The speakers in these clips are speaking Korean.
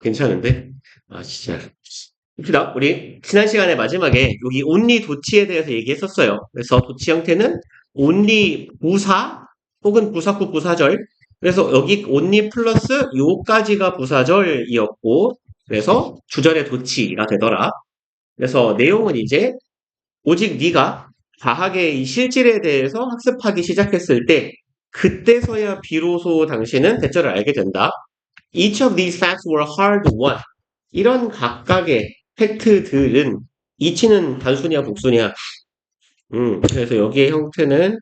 괜찮은데? 아, 진짜. 봅시다. 우리 지난 시간에 마지막에 여기 only 도치에 대해서 얘기했었어요. 그래서 도치 형태는 only 부사 혹은 부사구 부사절. 그래서 여기 only 플러스 요까지가 부사절이었고, 그래서 주절의 도치가 되더라. 그래서 내용은 이제 오직 네가 과학의 이 실질에 대해서 학습하기 시작했을 때 그때서야 비로소 당신은 대처를 알게 된다. Each of these facts were hard won. 이런 각각의 팩트들은 each는 단수냐 복수냐. 그래서 여기의 형태는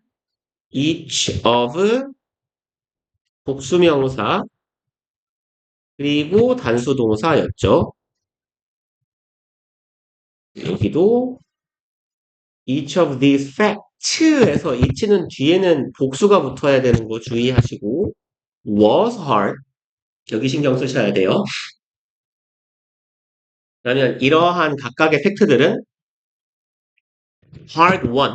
each of 복수명사 그리고 단수동사였죠. 여기도 each of these facts에서 each는 뒤에는 복수가 붙어야 되는 거 주의하시고 was hard 여기 신경 쓰셔야 돼요. 그러면 이러한 각각의 팩트들은 hard won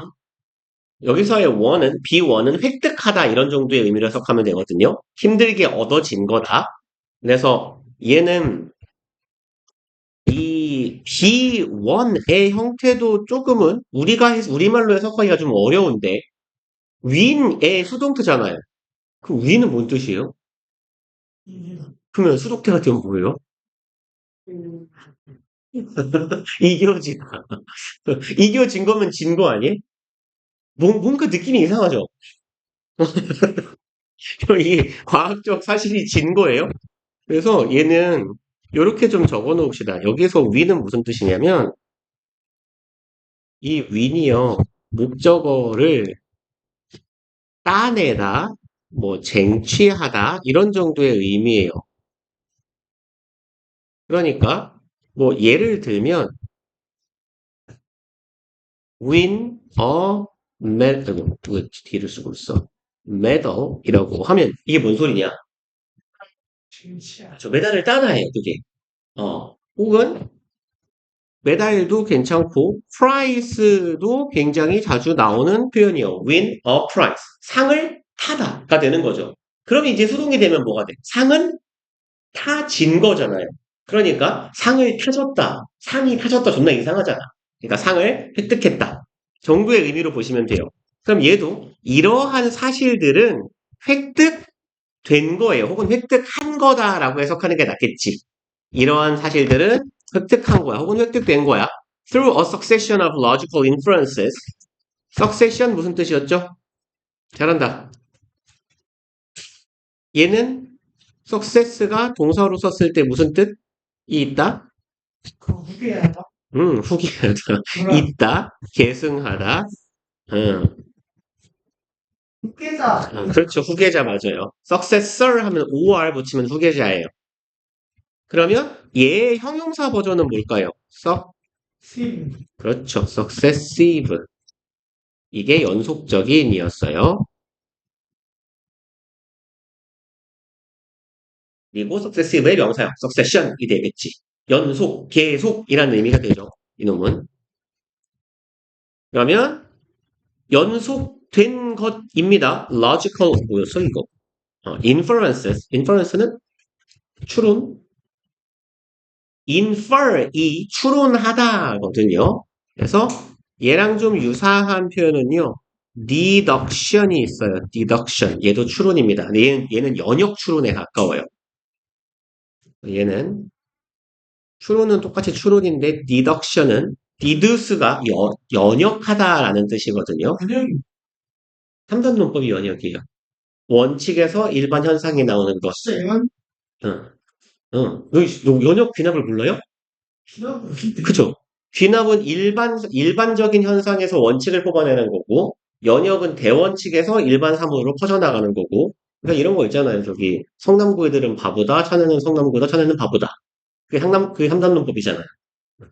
여기서의 won은 be-won은 획득하다 이런 정도의 의미로 해석하면 되거든요. 힘들게 얻어진 거다. 그래서 얘는 이 be-won의 형태도 조금은 우리말로 해석하기가 좀 어려운데 win의 수동태잖아요. 그럼 win은 뭔 뜻이에요? 그러면 수동태가 되면 뭐예요? 이겨지다. 이겨진 거면 진 거 아니에요? 뭔가 느낌이 이상하죠? 이 과학적 사실이 진 거예요? 그래서 얘는 이렇게 좀 적어 놓읍시다. 여기서 위는 무슨 뜻이냐면 이 win이요. 목적어를 따내다, 뭐 쟁취하다 이런 정도의 의미예요. 그러니까 뭐 예를 들면 win a medal 왜 뒤를 쓰고 있어? medal이라고 하면 이게 뭔 소리냐? 저 메달을 따나해요, 그게. 혹은 메달도 괜찮고 프라이스도 굉장히 자주 나오는 표현이요. win a prize. 상을 타다가 되는 거죠. 그럼 이제 수동이 되면 뭐가 돼? 상은 타진 거잖아요. 그러니까 상을 타졌다. 상이 타졌다. 존나 이상하잖아. 그러니까 상을 획득했다. 정도의 의미로 보시면 돼요. 그럼 얘도 이러한 사실들은 획득된 거예요. 혹은 획득한 거다라고 해석하는 게 낫겠지. 이러한 사실들은 획득한 거야. 혹은 획득된 거야. Through a succession of logical inferences. succession 무슨 뜻이었죠? 잘한다. 얘는 success가 동사로 썼을 때 무슨 뜻이 있다? 후계하다. 후계하다. 있다. 계승하다. 후계자. 그렇죠. 후계자 맞아요. successor 하면 or 붙이면 후계자예요. 그러면 얘의 형용사 버전은 뭘까요? 그렇죠. successive. 이게 연속적인이었어요. 그리고 successive의 명사형, succession이 되겠지. 연속, 계속이라는 의미가 되죠. 이놈은. 그러면 연속된 것입니다. logical 뭐였어 이거? inferences. inference는 추론. infer이 추론하다거든요. 그래서 얘랑 좀 유사한 표현은요. deduction이 있어요. deduction. 얘도 추론입니다. 얘는 연역 추론에 가까워요. 얘는 추론은 똑같이 추론인데 deduction은 deduce가 연역하다라는 뜻이거든요. 3단 논법이 연역이에요. 원칙에서 일반 현상이 나오는 것. 응, 응. 너 연역 귀납을 몰라요? 그죠? 귀납은 일반적인 현상에서 원칙을 뽑아내는 거고, 연역은 대원칙에서 일반 사문으로 퍼져나가는 거고, 그러니까 이런 거 있잖아요. 저기, 성남고 애들은 바보다, 천에는 성남고다, 천에는 바보다. 그게 삼단론법이잖아요.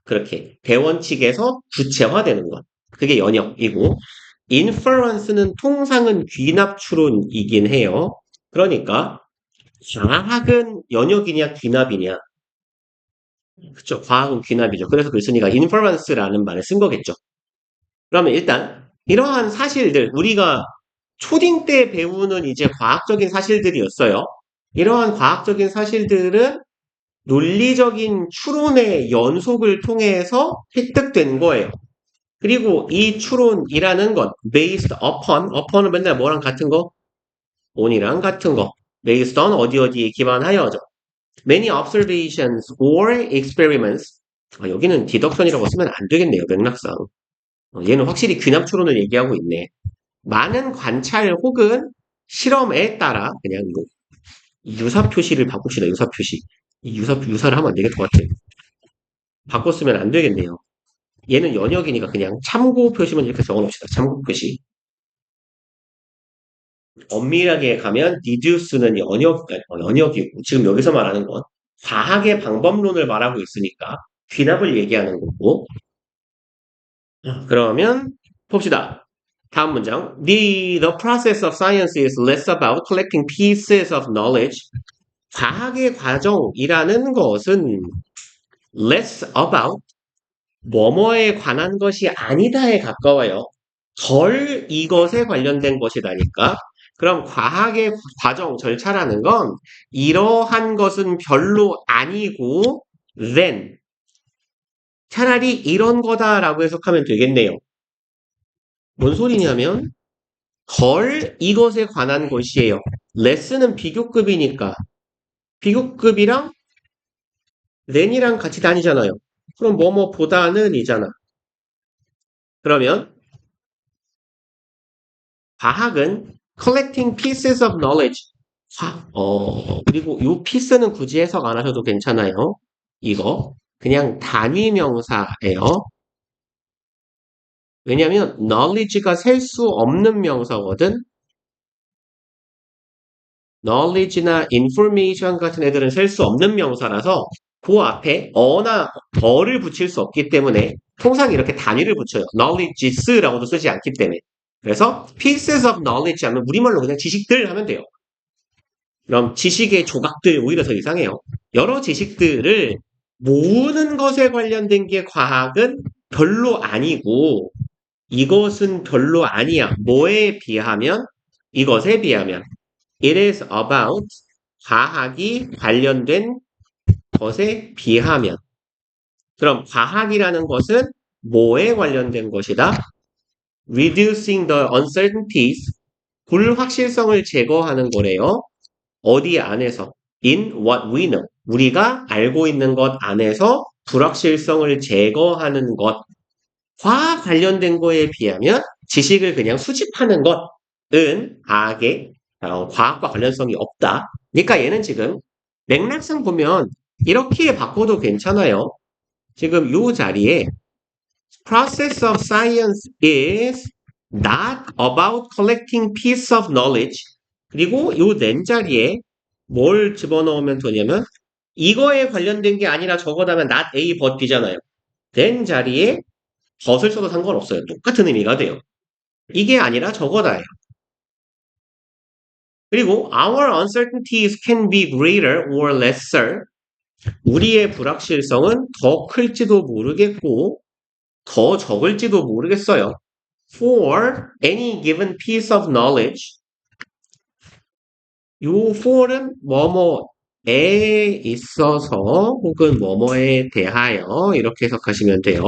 그렇게. 대원칙에서 구체화되는 것. 그게 연역이고, inference는 통상은 귀납 추론이긴 해요. 그러니까, 과학은 연역이냐, 귀납이냐. 그쵸. 과학은 귀납이죠. 그래서 글쓴이가 inference라는 말을 쓴 거겠죠. 그러면 일단, 이러한 사실들, 우리가 초딩 때 배우는 이제 과학적인 사실들이었어요. 이러한 과학적인 사실들은 논리적인 추론의 연속을 통해서 획득된 거예요. 그리고 이 추론이라는 건 based upon은 맨날 뭐랑 같은 거? on이랑 같은 거. based on 어디에 기반하여죠. many observations or experiments. 여기는 디덕션이라고 쓰면 안 되겠네요. 맥락상. 얘는 확실히 귀납 추론을 얘기하고 있네. 많은 관찰 혹은 실험에 따라 그냥 이거 유사 표시를 바꿉시다. 유사 표시. 이 유사를 하면 안 되겠을 것 같아요. 바꿨으면 안 되겠네요. 얘는 연역이니까 그냥 참고 표시만 이렇게 적어놓읍시다. 참고 표시. 엄밀하게 가면 deduce는 연역이고 지금 여기서 말하는 건 과학의 방법론을 말하고 있으니까 귀납을 얘기하는 거고. 그러면 봅시다. 다음 문장. The process of science is less about collecting pieces of knowledge. 과학의 과정이라는 것은 less about 뭐뭐에 관한 것이 아니다에 가까워요. 덜 이것에 관련된 것이다니까. 그럼 과학의 과정, 절차라는 건 이러한 것은 별로 아니고 then 차라리 이런 거다라고 해석하면 되겠네요. 뭔 소리냐면 덜 이것에 관한 것이에요. then은 비교급이니까 비교급이랑 then이랑 같이 다니잖아요. 그럼 뭐뭐보다는 이잖아. 그러면 과학은 collecting pieces of knowledge. 그리고 이 piece는 굳이 해석 안 하셔도 괜찮아요. 이거 그냥 단위 명사예요. 왜냐면 knowledge가 셀 수 없는 명사거든. knowledge나 information 같은 애들은 셀 수 없는 명사라서 그 앞에 어나 어를 붙일 수 없기 때문에 통상 이렇게 단위를 붙여요. knowledges라고도 쓰지 않기 때문에. 그래서 pieces of knowledge 하면 우리말로 그냥 지식들 하면 돼요. 그럼 지식의 조각들 오히려 더 이상해요. 여러 지식들을 모으는 것에 관련된 게 과학은 별로 아니고 이것은 별로 아니야. 뭐에 비하면? 이것에 비하면 it is about 과학이 관련된 것에 비하면 그럼 과학이라는 것은 뭐에 관련된 것이다? reducing the uncertainties 불확실성을 제거하는 거래요. 어디 안에서? in what we know. 우리가 알고 있는 것 안에서 불확실성을 제거하는 것과 관련된 거에 비하면 지식을 그냥 수집하는 것은 과학과 관련성이 없다. 그러니까 얘는 지금 맥락상 보면 이렇게 바꿔도 괜찮아요. 지금 이 자리에 process of science is not about collecting piece of knowledge. 그리고 이 낸 자리에 뭘 집어넣으면 되냐면 이거에 관련된 게 아니라 저거다면 not A but B잖아요. 낸 자리에 but을 써도 상관없어요. 똑같은 의미가 돼요. 이게 아니라 저거다예요. 그리고 our uncertainties can be greater or lesser. 우리의 불확실성은 더 클지도 모르겠고 더 적을지도 모르겠어요. For any given piece of knowledge. 요 for은 뭐뭐에 있어서 혹은 뭐뭐에 대하여 이렇게 해석하시면 돼요.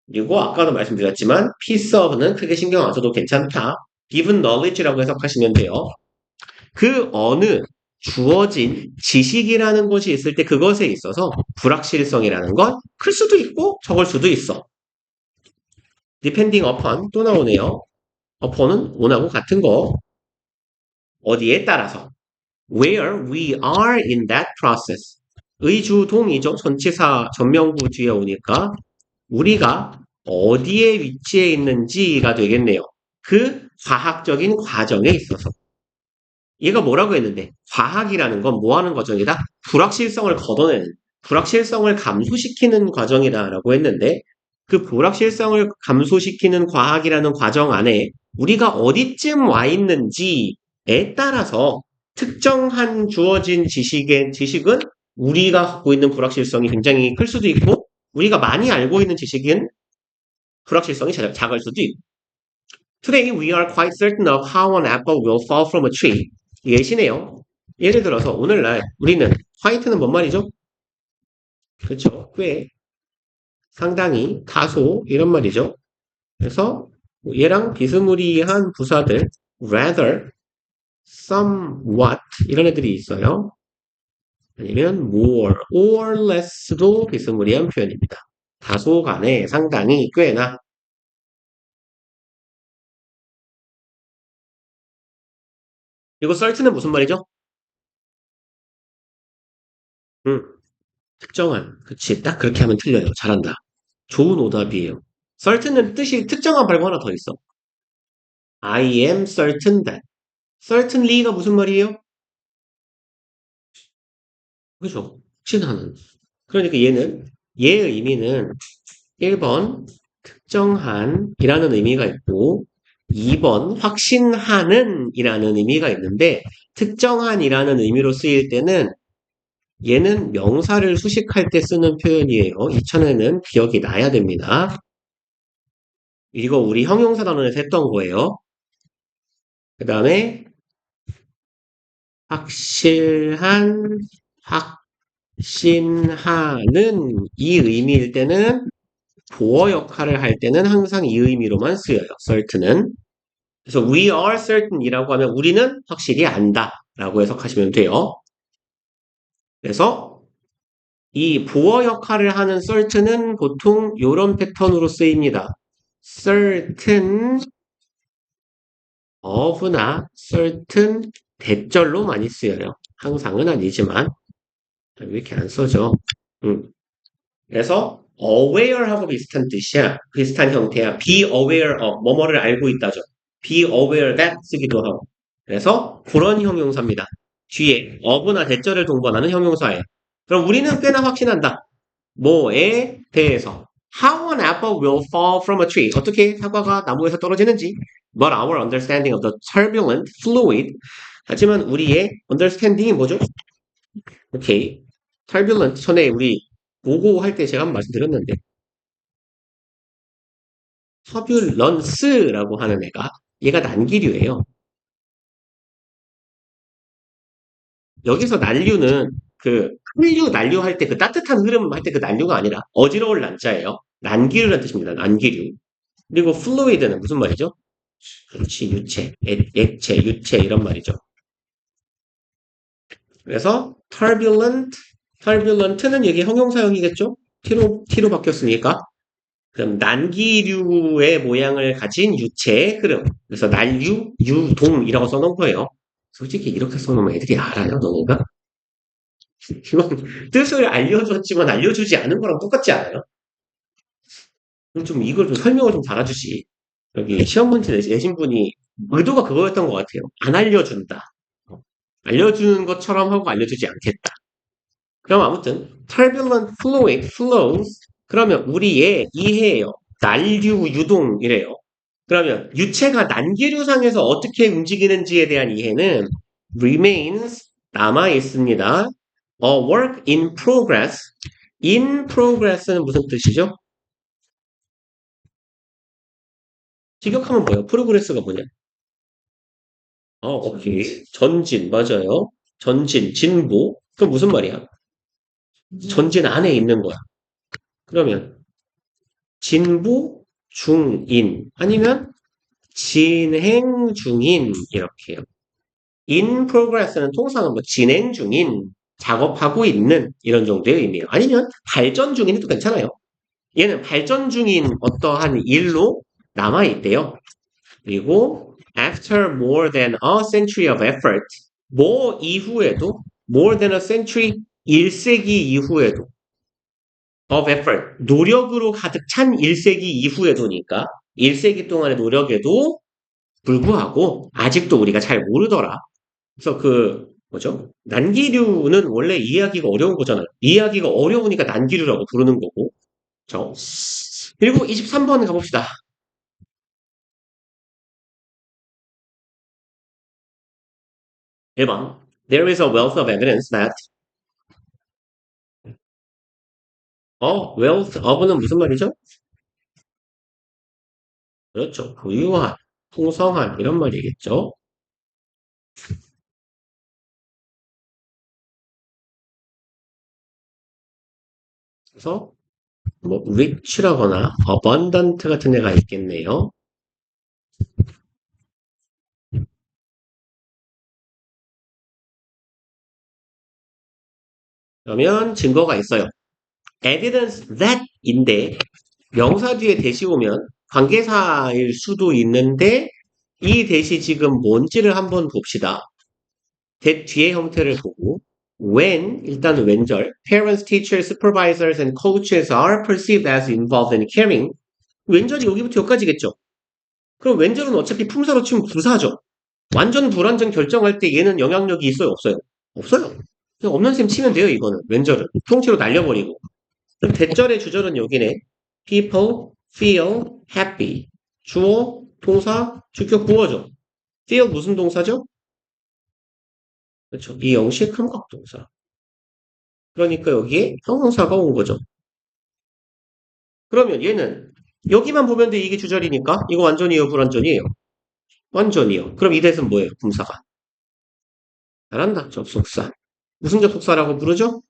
그리고 아까도 말씀드렸지만 piece of는 크게 신경 안 써도 괜찮다. given knowledge라고 해석하시면 돼요. 그 어느 주어진 지식이라는 것이 있을 때 그것에 있어서 불확실성이라는 건 클 수도 있고 적을 수도 있어. depending upon 또 나오네요. upon은 on하고 같은 거. 어디에 따라서 where we are in that process. 의주 동이죠. 전치사 전명구 뒤에 오니까 우리가 어디에 위치해 있는지가 되겠네요. 그 과학적인 과정에 있어서. 얘가 뭐라고 했는데 과학이라는 건 뭐 하는 과정이다? 불확실성을 걷어내는, 불확실성을 감소시키는 과정이다라고 했는데 그 불확실성을 감소시키는 과학이라는 과정 안에 우리가 어디쯤 와 있는지에 따라서 특정한 주어진 지식은 우리가 갖고 있는 불확실성이 굉장히 클 수도 있고 우리가 많이 알고 있는 지식은 불확실성이 작을 수도 있고 Today we are quite certain of how an apple will fall from a tree. 예시네요. 예를 들어서 오늘날 우리는 quite는 뭔 말이죠? 그렇죠? 꽤, 상당히, 다소 이런 말이죠. 그래서 얘랑 비스무리한 부사들 rather, somewhat 이런 애들이 있어요. 아니면 more or less도 비스무리한 표현입니다. 다소간에 상당히 꽤나 이거 certain은 무슨 말이죠? 음, 특정한. 그치. 딱 그렇게 하면 틀려요. 잘한다. 좋은 오답이에요. certain은 뜻이 특정한 말고 하나 더 있어. I am certain that. certainly가 무슨 말이에요? 그죠? 확신하는. 그러니까 얘의 의미는 1번 특정한 이라는 의미가 있고 2번 확신하는 이라는 의미가 있는데 특정한 이라는 의미로 쓰일 때는 얘는 명사를 수식할 때 쓰는 표현이에요. 이전에는 기억이 나야 됩니다. 이거 우리 형용사 단원에서 했던 거예요. 그 다음에 확실한, 확신하는 이 의미일 때는 보어 역할을 할 때는 항상 이 의미로만 쓰여요. certain은. 그래서 we are certain이라고 하면 우리는 확실히 안다 라고 해석하시면 돼요. 그래서 이 보어 역할을 하는 certain은 보통 이런 패턴으로 쓰입니다. certain of나 certain 대절로 많이 쓰여요. 항상은 아니지만 왜 이렇게 안 써져? 음. 그래서 aware하고 비슷한 뜻이야. 비슷한 형태야. be aware of 뭐뭐를 알고 있다죠. be aware that 쓰기도 하고. 그래서 그런 형용사입니다. 뒤에 of나 대절을 동반하는 형용사예요. 그럼 우리는 꽤나 확신한다. 뭐에 대해서. How an apple will fall from a tree. 어떻게 사과가 나무에서 떨어지는지. But our understanding of the turbulent fluid. 하지만 우리의 understanding이 뭐죠? 오케이. turbulent 전에 우리 보고 할 때 제가 한번 말씀드렸는데 터뷸런스라고 하는 애가 얘가 난기류예요. 여기서 난류는 그 한류 난류 할 때 그 따뜻한 흐름 할 때 그 난류가 아니라 어지러울 난자예요. 난기류라는 뜻입니다. 난기류. 그리고 플루이드는 무슨 말이죠? 그렇지, 유체, 액체, 유체 이런 말이죠. 그래서 turbulent는 여기 형용사형이겠죠? T로 바뀌었으니까. 그럼 난기류의 모양을 가진 유체의 흐름. 그래서 난류, 유동이라고 써놓은 거예요. 솔직히 이렇게 써놓으면 애들이 알아요, 너네가? 이건 뜻을 알려줬지만 알려주지 않은 거랑 똑같지 않아요? 그럼 좀 이걸 좀 설명을 좀 달아주시. 여기 시험 문제 내신 분이 의도가 그거였던 것 같아요. 안 알려준다. 알려주는 것처럼 하고 알려주지 않겠다. 그럼 아무튼 turbulent fluid flows 그러면 우리의 이해예요. 난류 유동이래요. 그러면 유체가 난기류상에서 어떻게 움직이는지에 대한 이해는 remains 남아 있습니다. A work in progress. in progress는 무슨 뜻이죠? 직역하면 뭐예요? 프로그레스가 뭐냐? 오케이. 전진, 맞아요. 전진, 진보. 그럼 무슨 말이야? 전진 안에 있는 거야. 그러면 진보 중인 아니면 진행 중인 이렇게요. in progress는 통상은 뭐 진행 중인, 작업하고 있는 이런 정도의 의미예요. 아니면 발전 중인도 괜찮아요. 얘는 발전 중인 어떠한 일로 남아 있대요. 그리고 after more than a century of effort, 뭐 이후에도 more than a century 1세기 이후에도 of effort 노력으로 가득 찬 1세기 이후에도니까 1세기 동안의 노력에도 불구하고 아직도 우리가 잘 모르더라. 그래서 그 뭐죠? 난기류는 원래 이해하기가 어려운 거잖아요. 이해하기가 어려우니까 난기류라고 부르는 거고. 그렇죠? 그리고 23번 가봅시다. 1번. There is a wealth of evidence that wealth of는 무슨 말이죠? 그렇죠. 부유한, 풍성한 이런 말이겠죠. 그래서 뭐 rich라거나 abundant 같은 애가 있겠네요. 그러면 증거가 있어요. evidence that인데 명사 뒤에 대시 오면 관계사일 수도 있는데 이 대시 지금 뭔지를 한번 봅시다. that 뒤의 형태를 보고 when 일단 왼절 parents, teachers, supervisors and coaches are perceived as involved in caring 왼절이 여기부터 여기까지겠죠. 그럼 왼절은 어차피 품사로 치면 부사죠. 완전 불완전 결정할 때 얘는 영향력이 있어요, 없어요? 없어요. 그냥 없는 셈 치면 돼요, 이거는. 왼절은. 통째로 날려버리고. 그럼 대절의 주절은 여기네. People feel happy. 주어, 동사, 주격 구어죠. feel 무슨 동사죠? 그렇죠. 이 형식 함각 동사. 그러니까 여기에 형용사가 온 거죠. 그러면 얘는 여기만 보면 돼. 이게 주절이니까 이거 완전이에요, 불완전이에요? 완전이요. 그럼 이 대은 뭐예요? 분사가. 잘한다. 접속사. 무슨 접속사라고 부르죠?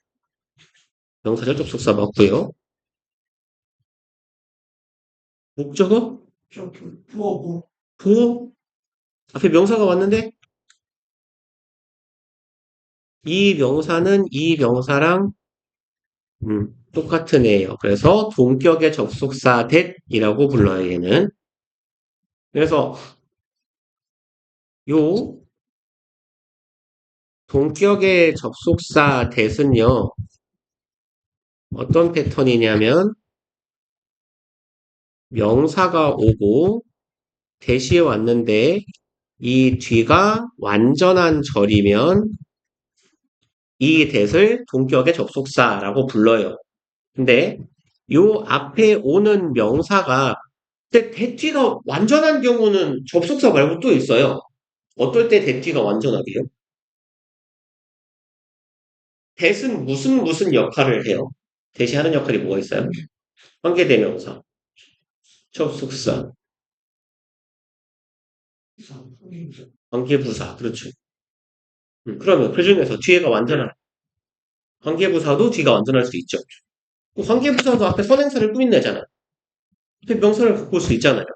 명사절 접속사 맞고요. 목적어? 부어고. 부호? 앞에 명사가 왔는데 이 명사는 이 명사랑 똑같은 애예요. 그래서 동격의 접속사 that이라고 불러요. 얘는. 그래서 요 동격의 접속사 that은요. 어떤 패턴이냐면 명사가 오고 대시에 왔는데 이 뒤가 완전한 절이면 이 that을 동격의 접속사라고 불러요. 근데 요 앞에 오는 명사가 근데 that 뒤가 완전한 경우는 접속사 말고 또 있어요. 어떨 때 that 뒤가 완전하게요? that은 무슨 역할을 해요? that이 하는 역할이 뭐가 있어요? 관계대명사, 접속사, 관계부사, 그렇죠. 그러면 그 중에서 뒤에가 완전한 관계부사도 뒤가 완전할 수 있죠. 관계부사도 앞에 선행사를 꾸민내잖아요. 앞에 명사를 갖고 올 수 있잖아요.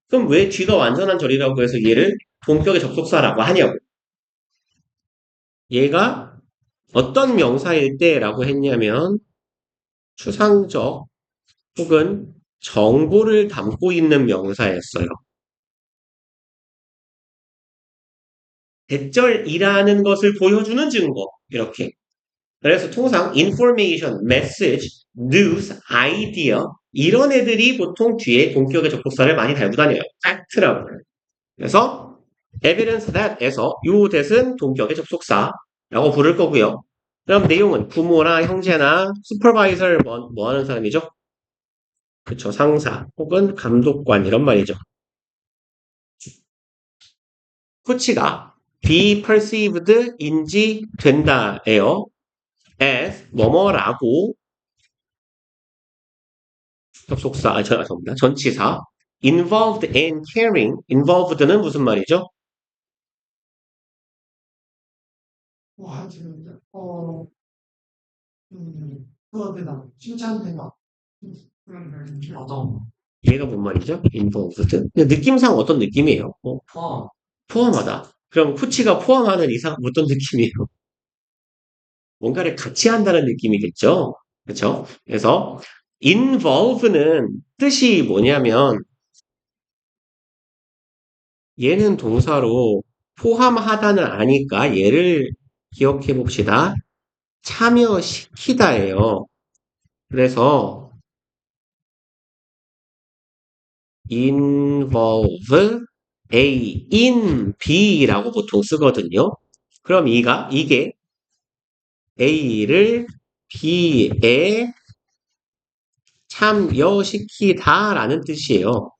그럼 왜 뒤가 완전한 절이라고 해서 얘를 본격의 접속사라고 하냐고. 얘가 어떤 명사일 때라고 했냐면 추상적 혹은 정보를 담고 있는 명사였어요. 대절이라는 것을 보여주는 증거 이렇게. 그래서 통상 information, message, news, idea 이런 애들이 보통 뒤에 본격의 접속사를 많이 달고 다녀요. fact라고. 그래서 evidence that에서 요 that은 동격의 접속사라고 부를 거고요. 그럼 내용은 부모나 형제나 supervisor 뭐 하는 사람이죠? 그쵸, 상사 혹은 감독관 이런 말이죠. 코치가 be perceived 인지된다예요. as 뭐뭐라고 접속사 죄송합니다. 전치사 involved in caring involved는 무슨 말이죠? 하여튼, 부어되다. 칭찬되다. 맞아. 얘가 뭔 말이죠? involved. 근데 느낌상 어떤 느낌이에요? 포함하다. 그럼 코치가 포함하는 이상 어떤 느낌이에요? 뭔가를 같이 한다는 느낌이겠죠? 그렇죠? 그래서 involve는 뜻이 뭐냐면 얘는 동사로 포함하다는 아니까 얘를 기억해 봅시다. 참여시키다예요. 그래서 involve A in B라고 보통 쓰거든요. 그럼 이게 A를 B에 참여시키다라는 뜻이에요.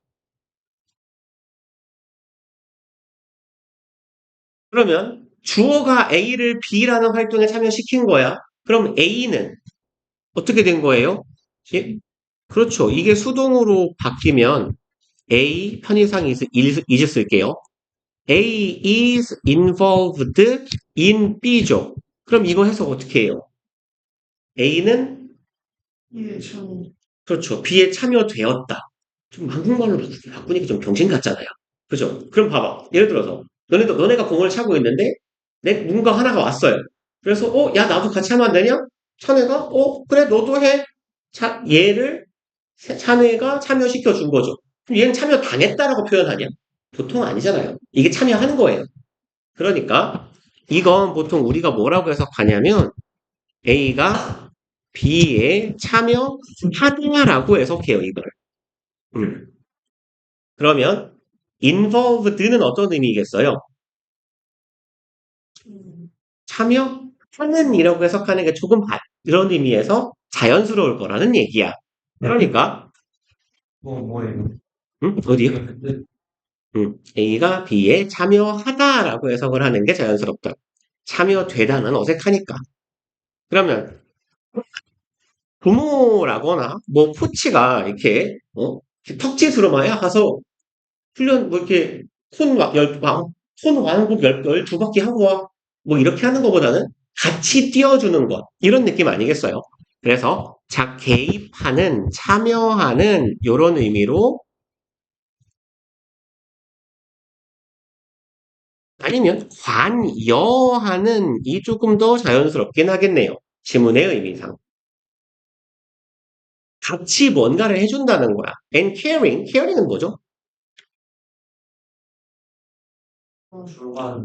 그러면 주어가 A를 B라는 활동에 참여시킨 거야. 그럼 A는 어떻게 된 거예요? 예? 그렇죠. 이게 수동으로 바뀌면 A 편의상 is 쓸게요. A is involved in B죠. 그럼 이거 해석 어떻게 해요? A는 예, 참, 그렇죠. B에 참여되었다. 좀 한국말로 바꾸니까 좀 병신 같잖아요. 그죠? 그럼 봐봐. 예를 들어서, 너네가 공을 차고 있는데, 누군가 하나가 왔어요. 그래서, 야, 나도 같이 하면 안 되냐? 차내가, 그래, 너도 해. 얘를 차내가 참여시켜 준 거죠. 그럼 얘는 참여당했다라고 표현하냐? 보통 아니잖아요. 이게 참여하는 거예요. 그러니까, 이건 보통 우리가 뭐라고 해석하냐면, A가 B에 참여하다라고 해석해요, 이걸. 음. 그러면 involved는 어떤 의미겠어요? 음, 참여하는 이라고 해석하는 게 조금 그런 의미에서 자연스러울 거라는 얘기야. 그러니까 뭐예요? 어디요? A가 B에 참여하다라고 해석을 하는 게 자연스럽다. 참여되다는 어색하니까. 그러면 부모라거나 뭐 코치가 이렇게 턱짓으로만 가서 훈련 뭐 이렇게 손 완국 12바퀴 하고 와. 뭐 이렇게 하는 것보다는 같이 뛰어주는 것. 이런 느낌 아니겠어요? 그래서 개입하는, 참여하는 이런 의미로 아니면 관여하는 이 조금 더 자연스럽긴 하겠네요. 지문의 의미상. 같이 뭔가를 해준다는 거야. And caring은 뭐죠?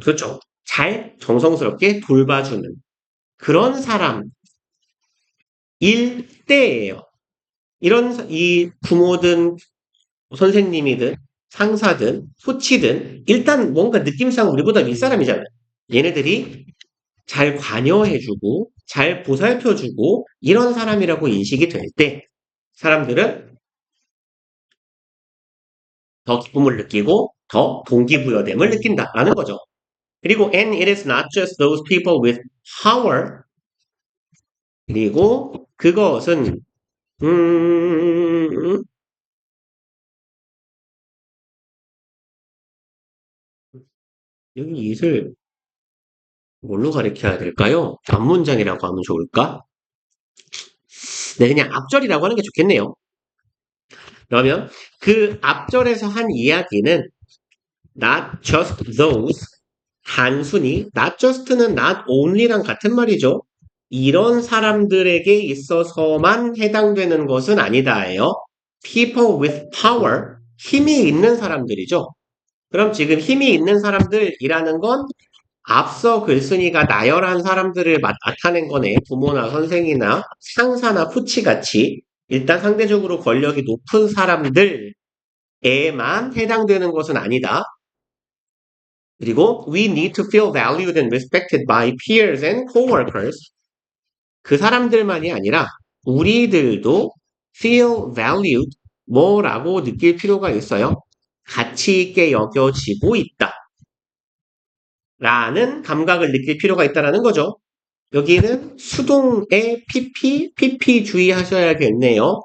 그렇죠. 잘 정성스럽게 돌봐주는 그런 사람일 때예요. 이 부모든 선생님이든 상사든 코치든 일단 뭔가 느낌상 우리보다 윗사람이잖아요. 얘네들이 잘 관여해주고 잘 보살펴주고 이런 사람이라고 인식이 될 때 사람들은 더 기쁨을 느끼고 더 동기부여됨을 느낀다라는 거죠. 그리고 and it is not just those people with power. 그리고 그것은 음, 여기 it을 뭘로 가리켜야 될까요? 앞문장이라고 하면 좋을까? 네, 그냥 앞절이라고 하는 게 좋겠네요. 그러면 그 앞절에서 한 이야기는 not just those, 단순히 not just는 not only랑 같은 말이죠. 이런 사람들에게 있어서만 해당되는 것은 아니다예요. people with power, 힘이 있는 사람들이죠. 그럼 지금 힘이 있는 사람들이라는 건 앞서 글쓴이가 나열한 사람들을 나타낸 거네. 부모나 선생이나 상사나 코치같이 일단 상대적으로 권력이 높은 사람들에만 해당되는 것은 아니다. 그리고 we need to feel valued and respected by peers and coworkers. 그 사람들만이 아니라 우리들도 feel valued 뭐라고 느낄 필요가 있어요. 가치 있게 여겨지고 있다. 라는 감각을 느낄 필요가 있다라는 거죠. 여기는 수동의 PP 주의하셔야겠네요.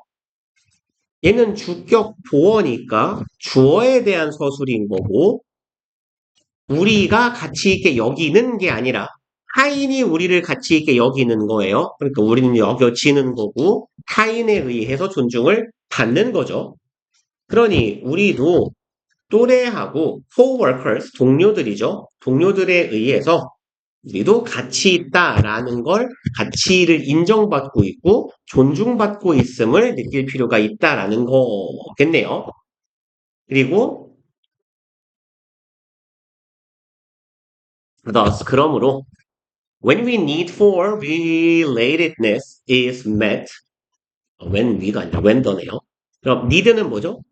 얘는 주격 보어니까 주어에 대한 서술인 거고 우리가 가치 있게 여기는 게 아니라 타인이 우리를 가치 있게 여기는 거예요. 그러니까 우리는 여겨지는 거고 타인에 의해서 존중을 받는 거죠. 그러니 우리도 또래하고 coworkers, 동료들이죠. 동료들에 의해서 우리도 가치 있다라는 걸 가치를 인정받고 있고 존중받고 있음을 느낄 필요가 있다라는 거겠네요. 그리고 그러므로 when we need for relatedness is met when we가 아니라 when 더네요. 그럼 need는 뭐죠?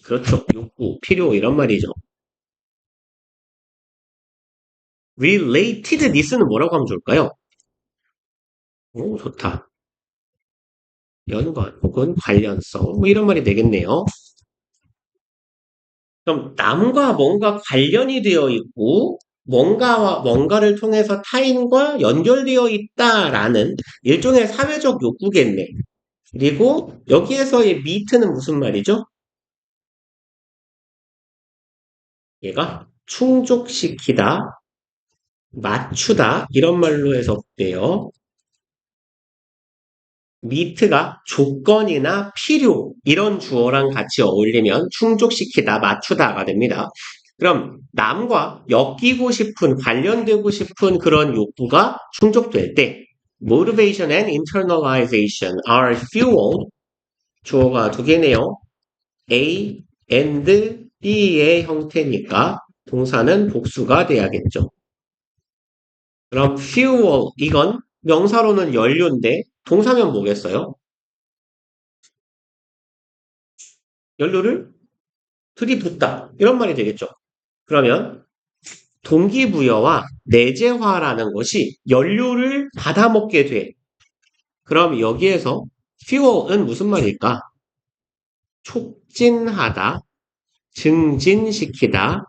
그렇죠. 욕구, 필요 이런 말이죠. relatedness는 뭐라고 하면 좋을까요? 오, 좋다. 연관 혹은 관련성 뭐 이런 말이 되겠네요. 그럼 남과 뭔가 관련이 되어 있고 뭔가와 뭔가를 통해서 타인과 연결되어 있다라는 일종의 사회적 욕구겠네. 그리고 여기에서의 meet는 무슨 말이죠? 얘가 충족시키다, 맞추다 이런 말로 해석돼요. meet가 조건이나 필요 이런 주어랑 같이 어울리면 충족시키다, 맞추다가 됩니다. 그럼 남과 엮이고 싶은, 관련되고 싶은 그런 욕구가 충족될 때 motivation and internalization are fueled. 주어가 두 개네요. A and B의 형태니까 동사는 복수가 돼야겠죠. 그럼 fuel 이건 명사로는 연료인데 동사면 뭐겠어요? 연료를 들이붓다 이런 말이 되겠죠. 그러면 동기부여와 내재화라는 것이 연료를 받아먹게 돼. 그럼 여기에서 fuel은 무슨 말일까? 촉진하다, 증진시키다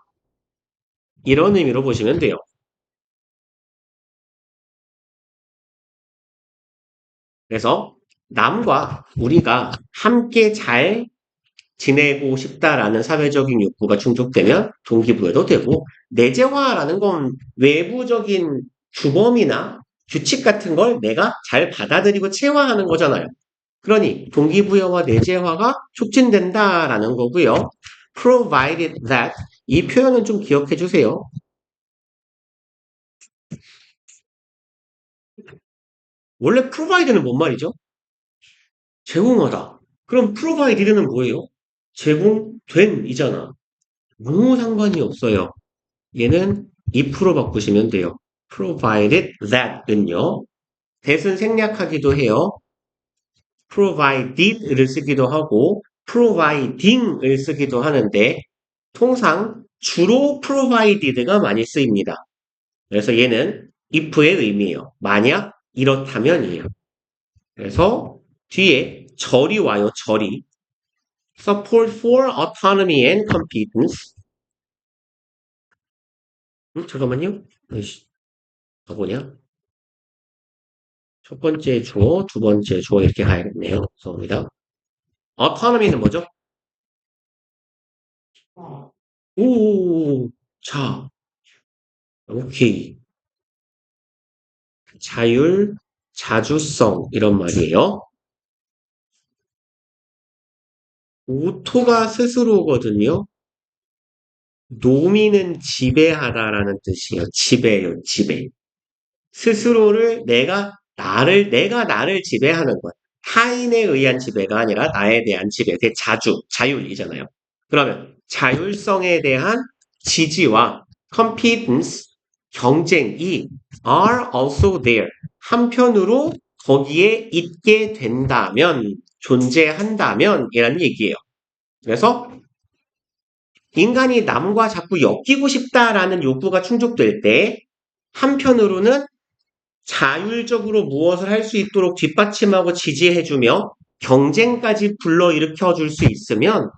이런 의미로 보시면 돼요. 그래서 남과 우리가 함께 잘 지내고 싶다라는 사회적인 욕구가 충족되면 동기부여도 되고 내재화라는 건 외부적인 주범이나 규칙 같은 걸 내가 잘 받아들이고 체화하는 거잖아요. 그러니 동기부여와 내재화가 촉진된다라는 거고요. provided that 이 표현은 좀 기억해 주세요. 원래 provide는 뭔 말이죠? 제공하다. 그럼 provided는 뭐예요? 제공된 이잖아. 아무 상관이 없어요. 얘는 if로 바꾸시면 돼요. provided that은요. that은 생략하기도 해요. provided를 쓰기도 하고 providing을 쓰기도 하는데 통상 주로 provided가 많이 쓰입니다. 그래서 얘는 if의 의미예요. 만약 이렇다면이에요. 그래서 뒤에 절이 와요. 절이. support for autonomy and competence. 잠깐만요. 아이씨, 가보냐? 첫 번째 주어, 두 번째 주어 이렇게 가야겠네요. 죄송합니다. autonomy는 뭐죠? 오, 자, 오케이. 자율, 자주성 이런 말이에요. 오토가 스스로거든요. 노미는 지배하다라는 뜻이에요. 지배요, 지배. 스스로를 내가 나를 지배하는 것. 타인에 의한 지배가 아니라 나에 대한 지배. 그게 자율이잖아요. 그러면 자율성에 대한 지지와 competence, 경쟁이 are also there. 한편으로 거기에 있게 된다면, 존재한다면 이라는 얘기예요. 그래서 인간이 남과 자꾸 엮이고 싶다라는 욕구가 충족될 때 한편으로는 자율적으로 무엇을 할 수 있도록 뒷받침하고 지지해주며 경쟁까지 불러일으켜 줄 수 있으면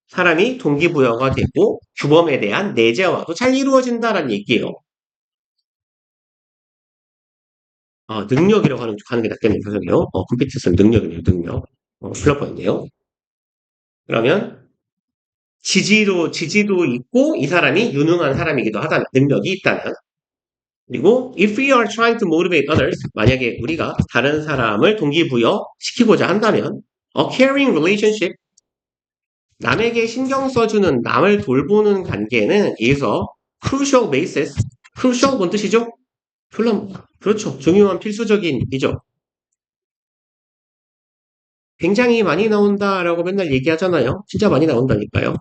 사람이 동기부여가 되고 규범에 대한 내재화도 잘 이루어진다는 얘기예요. 능력이라고 하는 게 낫겠네요. 죄송해요. 컴퓨터는 능력이네요. 능력. 큰일 날 뻔했네요. 그러면 지지도 있고 이 사람이 유능한 사람이기도 하다면 능력이 있다면 그리고 if we are trying to motivate others 만약에 우리가 다른 사람을 동기부여 시키고자 한다면 a caring relationship 남에게 신경 써주는 남을 돌보는 관계는 is a crucial basis crucial 뭔 뜻이죠? 그렇죠. 중요한 필수적인이죠. 굉장히 많이 나온다라고 맨날 얘기하잖아요. 진짜 많이 나온다니까요.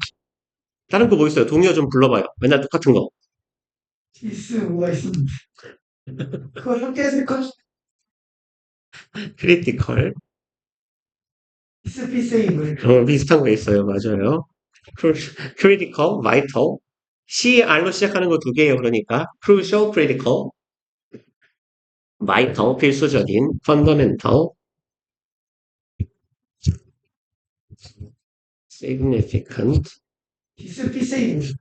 다른 거 뭐 있어요? 동요 좀 불러봐요. 맨날 똑같은 거. 필수 뭐가 있습니다. 그거 함께 했을 것. 크리티컬. 피스피세이블. 비슷한 거 있어요. 맞아요. critical, vital. CR로 시작하는 거 두 개예요. 그러니까 crucial, critical, vital, 필수적인, fundamental, significant. 피스피세이블.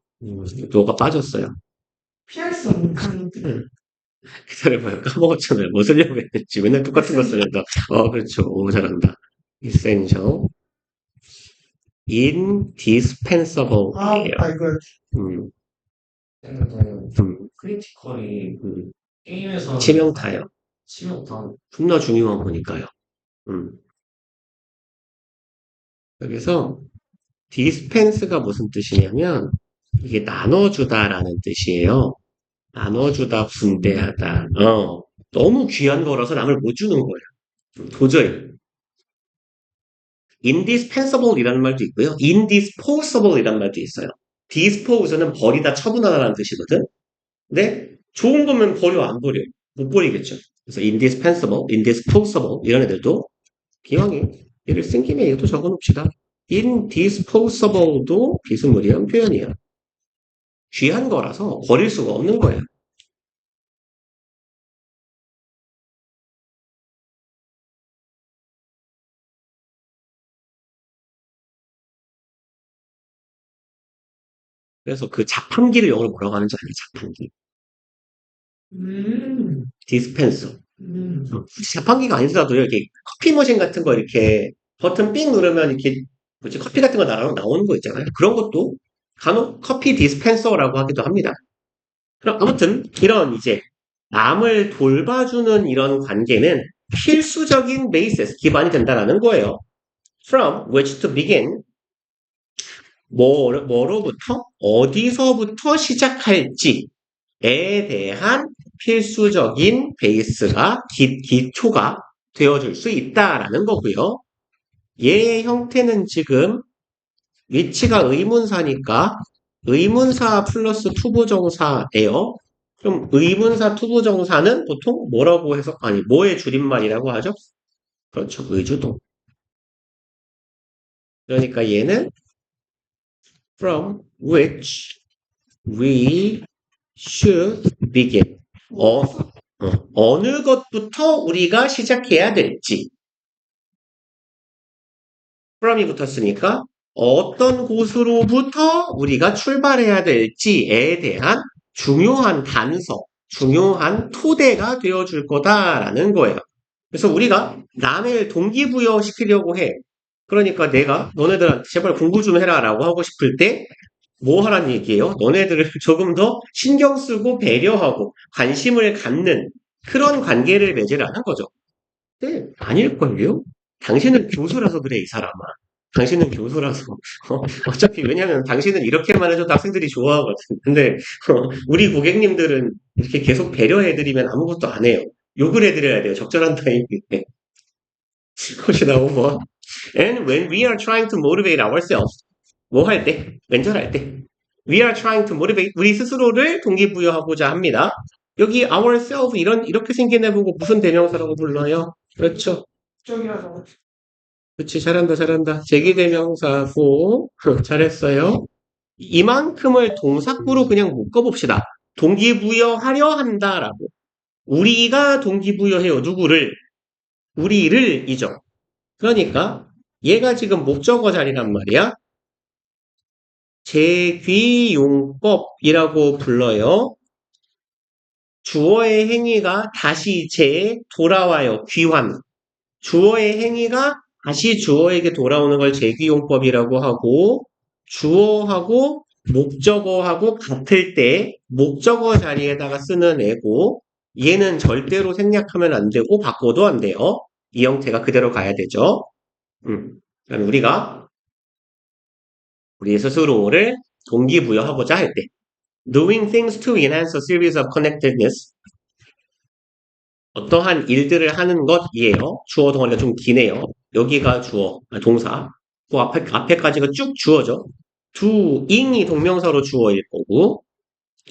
뭐가 빠졌어요. 피할 수 없는 강도. 기다려봐요. 까먹었잖아요. 뭐 쓰려고 했지. 맨날 똑같은 거 쓰는다. 그렇죠. 오, 잘한다. essential, indispensable. 이거. 음, 크리티컬이 음, 게임에서 치명타요. 치명타. 존나 중요한 거니까요. 음. 여기서 dispense가 무슨 뜻이냐면 이게 나눠주다라는 뜻이에요. 나눠주다, 분배하다. 너무 귀한 거라서 남을 못 주는 거예요. 도저히. indispensable이라는 말도 있고요. indisposable이라는 말도 있어요. dispose는 버리다, 처분하다라는 뜻이거든. 근데 좋은 거면 버려, 안 버려? 못 버리겠죠. 그래서 indispensable, indisposable 이런 애들도 기왕에 얘를 쓴 김에 이것도 적어놓읍시다. indisposable도 비스무리한 표현이에요. 귀한 거라서 버릴 수가 없는 거예요. 그래서 그 자판기를 영어로 뭐라고 하는지 아세요? 자판기. 디스펜서. 자판기가 아니더라도 이렇게 커피 머신 같은 거 이렇게 버튼 삥 누르면 이렇게 뭐지 커피 같은 거 나오는 거 있잖아요. 그런 것도 간혹 커피 디스펜서라고 하기도 합니다. 그럼 아무튼 이런 이제 남을 돌봐주는 이런 관계는 필수적인 베이스 기반이 된다라는 거예요. From which to begin 뭐로부터 어디서부터 시작할지에 대한 필수적인 베이스가 기초가 되어줄 수 있다라는 거고요. 얘의 형태는 지금 위치가 의문사니까 의문사 플러스 투부정사예요. 그럼 의문사 투부정사는 보통 뭐라고 해서 아니 뭐의 줄임말이라고 하죠? 그렇죠. 의주동. 그러니까 얘는 from which we should begin. 어느 것부터 우리가 시작해야 될지. from이 붙었으니까 어떤 곳으로부터 우리가 출발해야 될지에 대한 중요한 단서, 중요한 토대가 되어줄 거다라는 거예요. 그래서 우리가 남을 동기부여 시키려고 해. 그러니까 내가 너네들한테 제발 공부 좀 해라 라고 하고 싶을 때 뭐 하라는 얘기예요? 너네들을 조금 더 신경 쓰고 배려하고 관심을 갖는 그런 관계를 맺으라는 거죠. 네, 아닐걸요? 당신은 교수라서 그래, 이 사람아. 당신은 교수라서. 어차피, 왜냐면 당신은 이렇게만 해줘도 학생들이 좋아하거든. 근데, 우리 고객님들은 이렇게 계속 배려해드리면 아무것도 안 해요. 욕을 해드려야 돼요. 적절한 타이밍에. 그것이 나오고. And when we are trying to motivate ourselves, 뭐 할 때? 왼절할 때. We are trying to motivate, 우리 스스로를 동기부여하고자 합니다. 여기 ourselves 이렇게 생긴 애 보고 무슨 대명사라고 불러요? 그렇죠. 쪽이라서. 그렇지, 잘한다, 잘한다. 제기대명사고, 잘했어요. 이만큼을 동사구로 그냥 묶어봅시다. 동기부여하려 한다라고. 우리가 동기부여해요. 누구를? 우리를이죠. 그러니까 얘가 지금 목적어 자리란 말이야. 재귀용법이라고 불러요. 주어의 행위가 다시 돌아와요. 귀환. 주어의 행위가 다시 주어에게 돌아오는 걸 재귀용법이라고 하고 주어하고 목적어하고 같을 때 목적어 자리에다가 쓰는 애고 얘는 절대로 생략하면 안 되고 바꿔도 안 돼요. 이 형태가 그대로 가야 되죠. 그럼 우리가 우리 스스로를 동기부여하고자 할 때 doing things to enhance a series of connectedness 어떠한 일들을 하는 것이에요. 주어 동아리가 좀 기네요. 여기가 주어, 동사. 그 앞에까지가 쭉 주어죠. doing이 동명사로 주어일 거고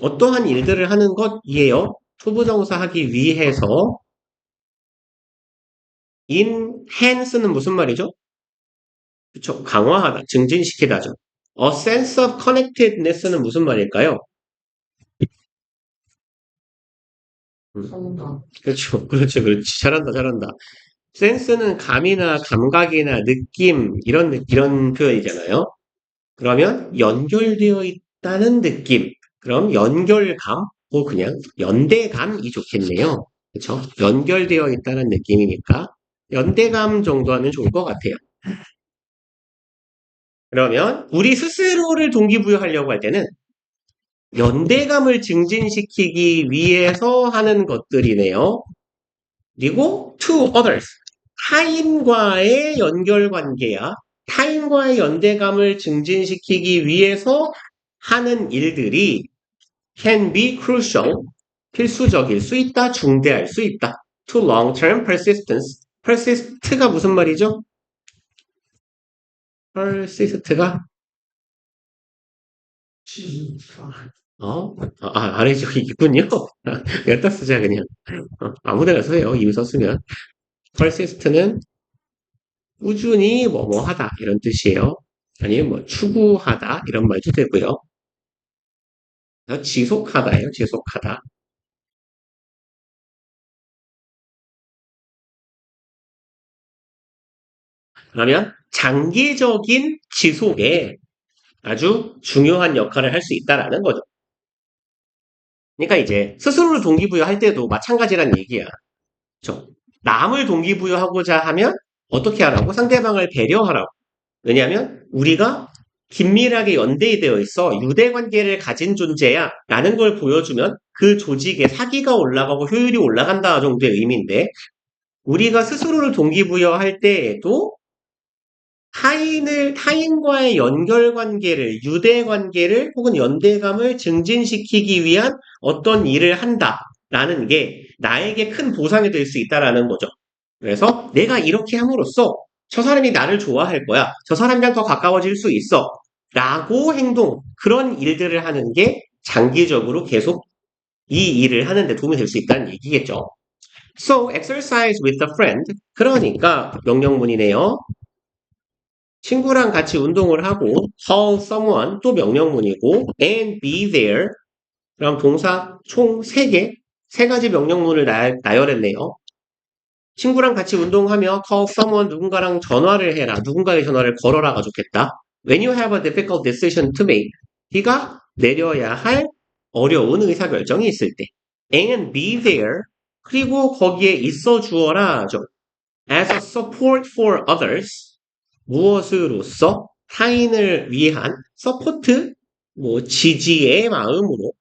어떠한 일들을 하는 것이에요. 투부정사 하기 위해서 enhance는 무슨 말이죠? 그쵸? 강화하다, 증진시키다죠. A sense of connectedness는 무슨 말일까요? 성공. 그렇죠. 그렇죠. 그렇지. 잘한다, 잘한다. 센스는 감이나 감각이나 느낌, 이런 표현이잖아요. 그러면 연결되어 있다는 느낌. 그럼 연결감, 그냥 연대감이 좋겠네요. 그렇죠? 연결되어 있다는 느낌이니까 연대감 정도 하면 좋을 것 같아요. 그러면 우리 스스로를 동기부여하려고 할 때는 연대감을 증진시키기 위해서 하는 것들이네요. 그리고 to others. 타인과의 연결관계야. 타인과의 연대감을 증진시키기 위해서 하는 일들이 can be crucial, 필수적일 수 있다, 중대할 수 있다. to long-term persistence. persist가 무슨 말이죠? persist가 안에 저기 있군요. 여기다 쓰자 그냥. 아무데나 써요. 이미 썼으면. persist는 꾸준히 뭐뭐 하다 이런 뜻이에요. 아니면 뭐 추구하다 이런 말도 되고요. 지속하다예요. 지속하다. 그러면 장기적인 지속에 아주 중요한 역할을 할 수 있다라는 거죠. 그러니까 이제 스스로를 동기부여할 때도 마찬가지란 얘기야. 그렇죠? 남을 동기부여하고자 하면 어떻게 하라고? 상대방을 배려하라고. 왜냐하면 우리가 긴밀하게 연대되어 있어 유대관계를 가진 존재야 라는 걸 보여주면 그 조직의 사기가 올라가고 효율이 올라간다 정도의 의미인데 우리가 스스로를 동기부여할 때에도 타인과의 연결관계를, 유대관계를 혹은 연대감을 증진시키기 위한 어떤 일을 한다라는 게 나에게 큰 보상이 될 수 있다라는 거죠. 그래서 내가 이렇게 함으로써 저 사람이 나를 좋아할 거야. 저 사람이랑 더 가까워질 수 있어. 라고 그런 일들을 하는 게 장기적으로 계속 이 일을 하는데 도움이 될 수 있다는 얘기겠죠. So, exercise with a friend. 그러니까 명령문이네요. 친구랑 같이 운동을 하고 call someone 또 명령문이고 and be there 그럼 동사 총 3개, 3가지 명령문을 나열했네요. 친구랑 같이 운동하며 call someone 누군가랑 전화를 해라. 누군가의 전화를 걸어라가 좋겠다. When you have a difficult decision to make 네가 내려야 할 어려운 의사결정이 있을 때 and be there 그리고 거기에 있어 주어라죠. As a support for others 무엇으로써 타인을 위한 서포트 지지의 마음으로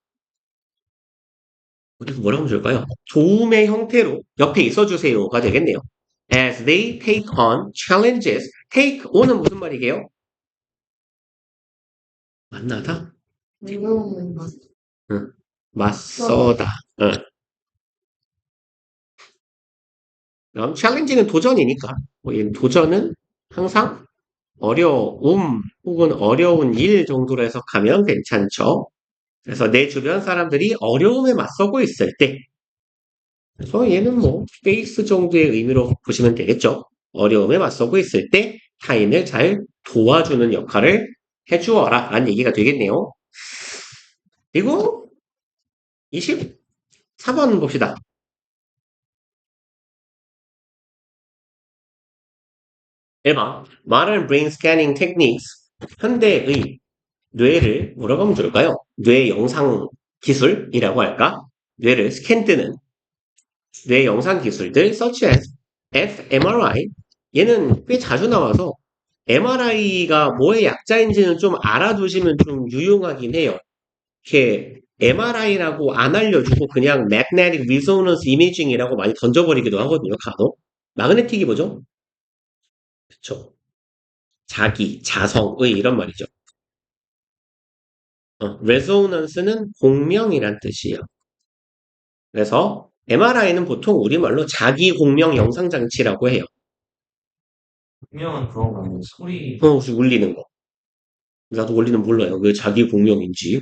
어디서 뭐라고 하면 좋을까요? 도움의 형태로 옆에 있어주세요가 되겠네요. As they take on challenges. take on은 무슨 말이게요? 만나다? 응. 맞서다. 응. 그럼 challenge는 도전이니까. 이 도전은 항상 어려움 혹은 어려운 일 정도로 해석하면 괜찮죠. 그래서 내 주변 사람들이 어려움에 맞서고 있을 때 그래서 얘는 페이스 정도의 의미로 보시면 되겠죠. 어려움에 맞서고 있을 때 타인을 잘 도와주는 역할을 해주어라 라는 얘기가 되겠네요. 그리고 24번 봅시다. 1번 Modern Brain Scanning Techniques 현대의 뇌를 뭐라고 하면 좋을까요? 뇌 영상 기술이라고 할까? 뇌를 스캔 뜨는 뇌 영상 기술들 such as fMRI 얘는 꽤 자주 나와서 MRI가 뭐의 약자인지는 좀 알아두시면 좀 유용하긴 해요. 이렇게 MRI라고 안 알려주고 그냥 Magnetic Resonance Imaging이라고 많이 던져버리기도 하거든요. 간혹. 마그네틱이 뭐죠? 그쵸. 자성의 이런 말이죠. Resonance는 공명이란 뜻이에요. 그래서 MRI는 보통 우리말로 자기 공명 영상 장치라고 해요. 분명한 그런 거 아니에요? 소리. 혹시 울리는 거. 나도 원리는 몰라요. 왜 자기 공명인지.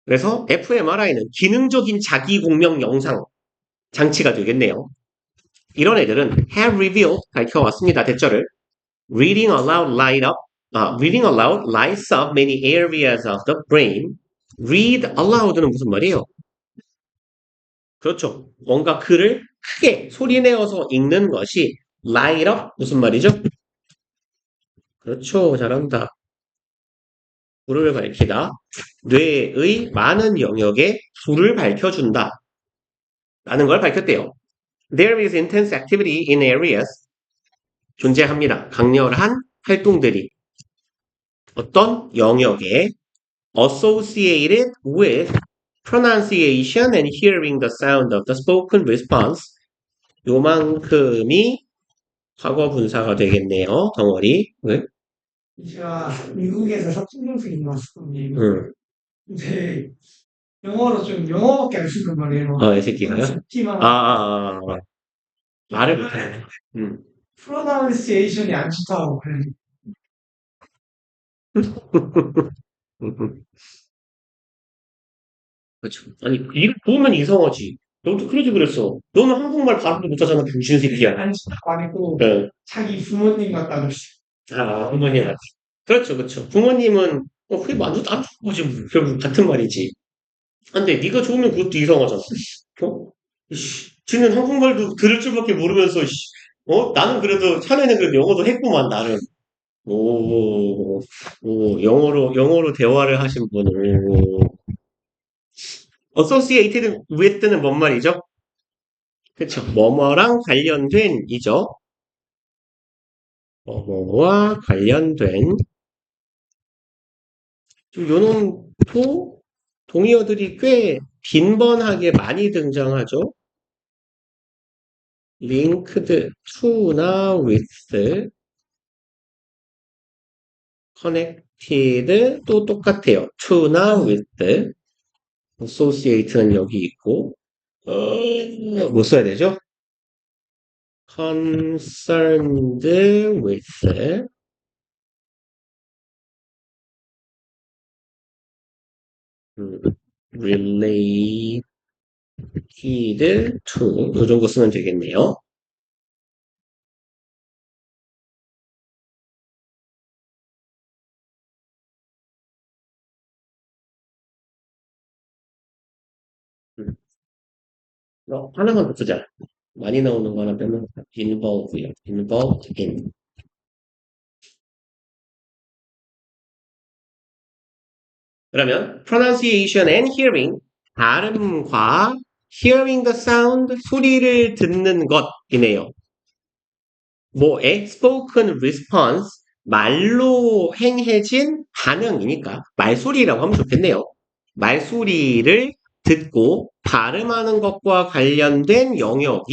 그래서 fMRI는 기능적인 자기 공명 영상 장치가 되겠네요. 이런 애들은 have revealed 밝혀왔습니다. 대절을 reading aloud reading aloud lights up many areas of the brain. read aloud는 무슨 말이에요? 그렇죠. 뭔가 글을 크게 소리내어서 읽는 것이 light up 무슨 말이죠? 그렇죠. 잘한다. 불을 밝히다. 뇌의 많은 영역에 불을 밝혀준다. 라는 걸 밝혔대요. There is intense activity in areas. 존재합니다. 강렬한 활동들이 어떤 영역에 associated with pronunciation and hearing the sound of the spoken response 요만큼이 과거 분사가 되겠네요. 덩어리. 네? 제가 미국에서 석진동생이 왔었거든요. 응. 근데 영어로 좀 영어밖에 안 쓰는 말이에요. 이 새끼가요? 듣기만 말을 못하네. 프로나운시에이션이 안 좋다고 그래요. 그렇죠. 아니, 이거 보면 이상하지. 너도 그러지 그랬어. 너는 한국말 발음도 못하잖아, 병신 새끼야. 안 좋다고 안 했고 네. 자기 부모님 같다고 했어요. 부모님. 그렇죠, 그렇죠. 부모님은, 그게 완전 안 좋은 거지, 뭐. 결국 같은 말이지. 근데 네가 좋으면 그것도 이상하잖아. 쟤는 한국말도 들을 줄밖에 모르면서, 나는 그래도, 자네는 그래도 영어도 했구만, 나름. 영어로 대화를 하신 분은, associated with는 뭔 말이죠? 그쵸. 뭐뭐랑 관련된 이죠. 뭐뭐와 관련된. 좀 요놈도 동의어들이 꽤 빈번하게 많이 등장하죠. linked to나 with, connected 또 똑같아요. to나 with, associate는 여기 있고, 뭐 써야 되죠? concerned with, related to, 이 정도 쓰면 되겠네요. 하나만 더 쓰자. 많이 나오는 거 하나 빼면 involve요. involved in. 그러면 pronunciation and hearing, 발음과 hearing the sound, 소리를 듣는 것이네요. 뭐에 spoken response, 말로 행해진 반응이니까 말소리라고 하면 좋겠네요. 말소리를 듣고 발음하는 것과 관련된 영역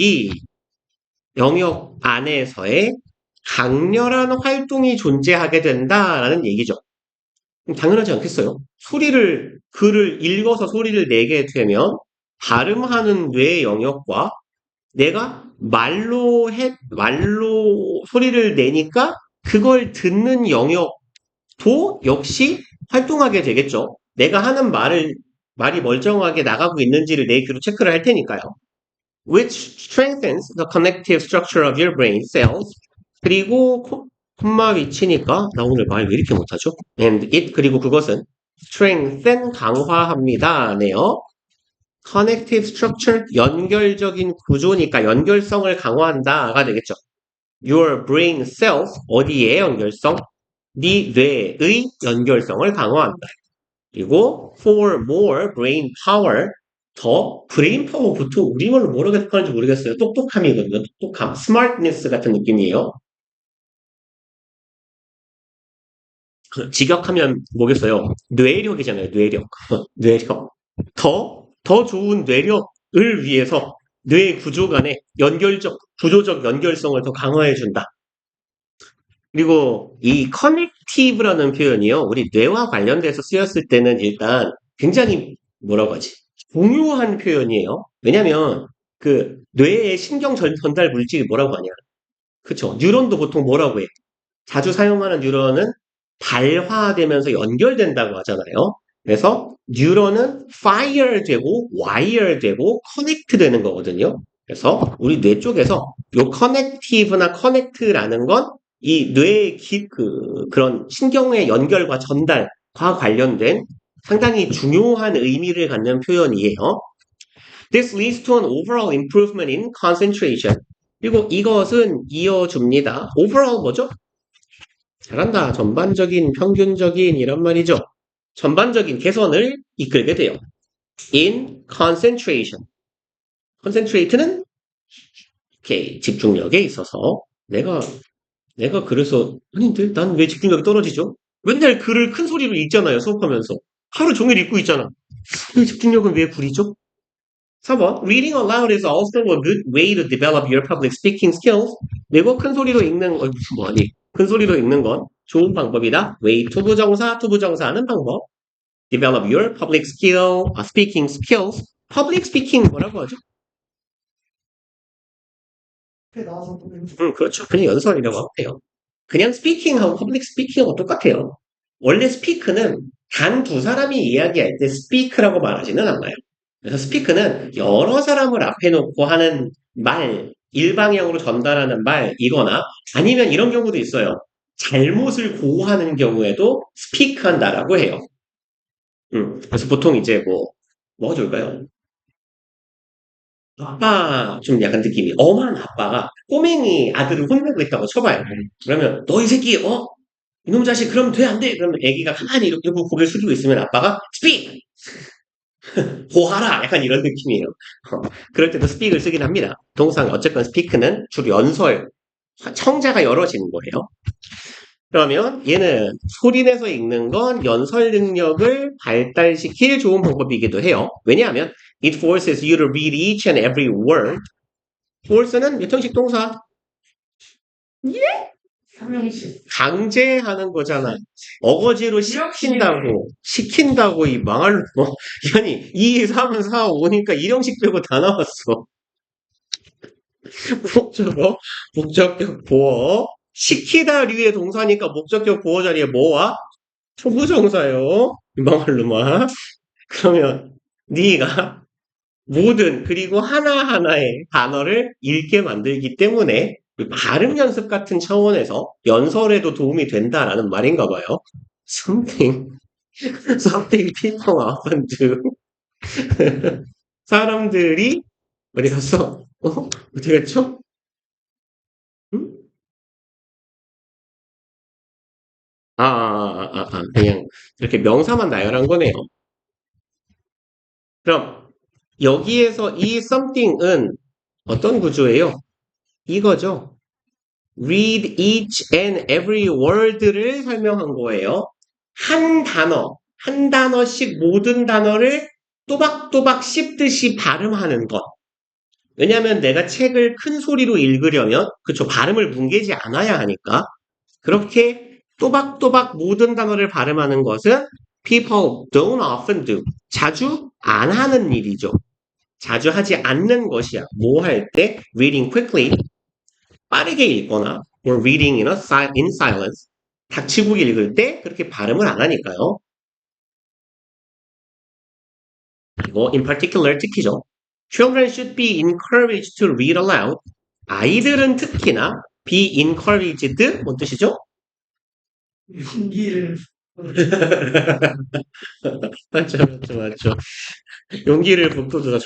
안에서의 강렬한 활동이 존재하게 된다라는 얘기죠. 당연하지 않겠어요? 글을 읽어서 소리를 내게 되면 발음하는 뇌의 영역과 내가 말로 소리를 내니까 그걸 듣는 영역도 역시 활동하게 되겠죠. 내가 하는 말이 멀쩡하게 나가고 있는지를 내 귀로 체크를 할 테니까요. Which strengthens the connective structure of your brain cells. 그리고 콤마 위치니까 나 오늘 말 왜 이렇게 못하죠? And it 그리고 그것은 strengthen 강화합니다네요. connective structure 연결적인 구조니까 연결성을 강화한다가 되겠죠. Your brain cells 어디에 연결성? 네 뇌의 연결성을 강화한다. 그리고 for more brain power 더 브레인 파워 보통 우리말로 뭐라고 해석하는지 모르겠어요. 똑똑함이거든요. 똑똑함, smartness 같은 느낌이에요. 직역하면 뭐겠어요? 뇌력이잖아요. 뇌력. 뇌력. 더 좋은 뇌력을 위해서 뇌 구조 간의 구조적 연결성을 더 강화해준다. 그리고 이 커넥티브라는 표현이요. 우리 뇌와 관련돼서 쓰였을 때는 일단 굉장히 뭐라고 하지? 중요한 표현이에요. 왜냐면 그 뇌의 신경 전달 물질이 뭐라고 하냐. 그쵸? 뉴런도 보통 뭐라고 해? 자주 사용하는 뉴런은 발화되면서 연결된다고 하잖아요. 그래서 뉴런은 fire 되고 wire 되고 connect 되는 거거든요. 그래서 우리 뇌 쪽에서 요 connective나 connect라는 건 이 뇌의 그런 신경의 연결과 전달과 관련된 상당히 중요한 의미를 갖는 표현이에요. This leads to an overall improvement in concentration. 그리고 이것은 이어줍니다. overall 뭐죠? 잘한다. 전반적인, 평균적인 이런 말이죠. 전반적인 개선을 이끌게 돼요. In concentration. concentrate는 이렇게 집중력에 있어서 내가 그래서 아닌데 난 왜 집중력이 떨어지죠? 맨날 글을 큰 소리로 읽잖아요. 수업하면서. 하루 종일 읽고 있잖아. 그 집중력은 왜 구리죠? 4번. Reading aloud is also a good way to develop your public speaking skills. 그리고 큰 소리로 읽는, 무슨 뭐니? 큰 소리로 읽는 건 좋은 방법이다. way 투부정사 하는 방법. Develop your public speaking skills. public speaking 뭐라고 하죠? 앞에 나와서 보면 그렇죠. 그냥 연설이라고 하면 돼요. 그냥 speaking하고 public speaking하고 똑같아요. 원래 speak는 단 두 사람이 이야기할 때 speak라고 말하지는 않아요. 그래서 speak는 여러 사람을 앞에 놓고 하는 말, 일방향으로 전달하는 말이거나 아니면 이런 경우도 있어요. 잘못을 고하는 경우에도 speak 한다라고 해요. 그래서 보통 이제 뭐가 좋을까요? 아빠 좀 약간 느낌이 엄한 아빠가 꼬맹이 아들을 혼내고 있다고 쳐봐요. 그러면 너 이 새끼 이놈 자식 그러면 돼 안 돼? 그러면 애기가 가만히 이렇게 고개를 숙이고 있으면 아빠가 speak 고하라 약간 이런 느낌이에요. 그럴 때도 speak을 쓰긴 합니다. 동사는 어쨌건 speak는 주로 연설 청자가 열어지는 거예요. 그러면 얘는 소리내서 읽는 건 연설 능력을 발달시킬 좋은 방법이기도 해요. 왜냐하면 it forces you to read each and every word. force는 몇 형식 동사? 삼형식 강제하는 거잖아. 어거지로 시킨다고 이 망할 뭐 아니 2, 3, 4, 5니까 1형식 빼고 다 나왔어. 목적격 보어 시키다류의 동사니까 목적격 보어 자리에 뭐와? 초부정사요. 이 망할 놈아. 그러면 네가 모든 그리고 하나하나의 단어를 읽게 만들기 때문에 발음 연습 같은 차원에서 연설에도 도움이 된다라는 말인가 봐요. Something people often do. 사람들이 어디 갔어? 어디 갔죠? 응? 그냥 이렇게 명사만 나열한 거네요. 그럼 여기에서 이 something은 어떤 구조예요? 이거죠. read each and every word를 설명한 거예요. 한 단어씩 모든 단어를 또박또박 씹듯이 발음하는 것. 왜냐하면 내가 책을 큰 소리로 읽으려면 그쵸 발음을 뭉개지 않아야 하니까 그렇게 또박또박 모든 단어를 발음하는 것은 people don't often do. 자주 안 하는 일이죠. 자주 하지 않는 것이야. 뭐 할 때? reading quickly. 빠르게 읽거나 or reading in silence. 닥치고 읽을 때 그렇게 발음을 안 하니까요. 그리고 in particular 특히죠. Children should be encouraged to read aloud. 아이들은 특히나 be encouraged 뭔 뜻이죠? 용기를 맞죠. 용기를 북돋우다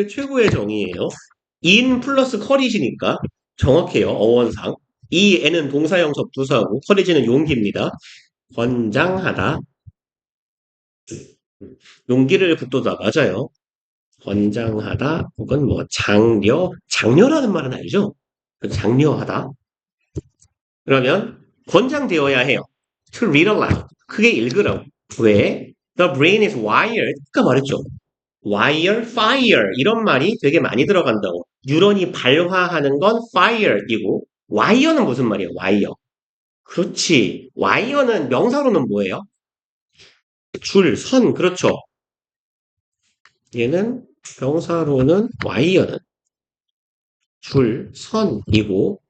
최고의 정의예요. in 플러스 courage니까 정확해요. 어원상. 이 n은 동사형 접두사고 courage는 용기입니다. 권장하다. 용기를 북돋아 맞아요. 권장하다 혹은 장려라는 말은 알죠? 장려하다. 그러면 권장되어야 해요. To read aloud. 크게 읽으라고. 왜? The brain is wired. 아까 말했죠. wire, fire 이런 말이 되게 많이 들어간다고. 뉴런이 발화하는 건 fire이고 wire는 무슨 말이에요? wire. 그렇지. wire는 명사로는 뭐예요? 줄, 선. 그렇죠. 얘는 명사로는 wire는 줄, 선이고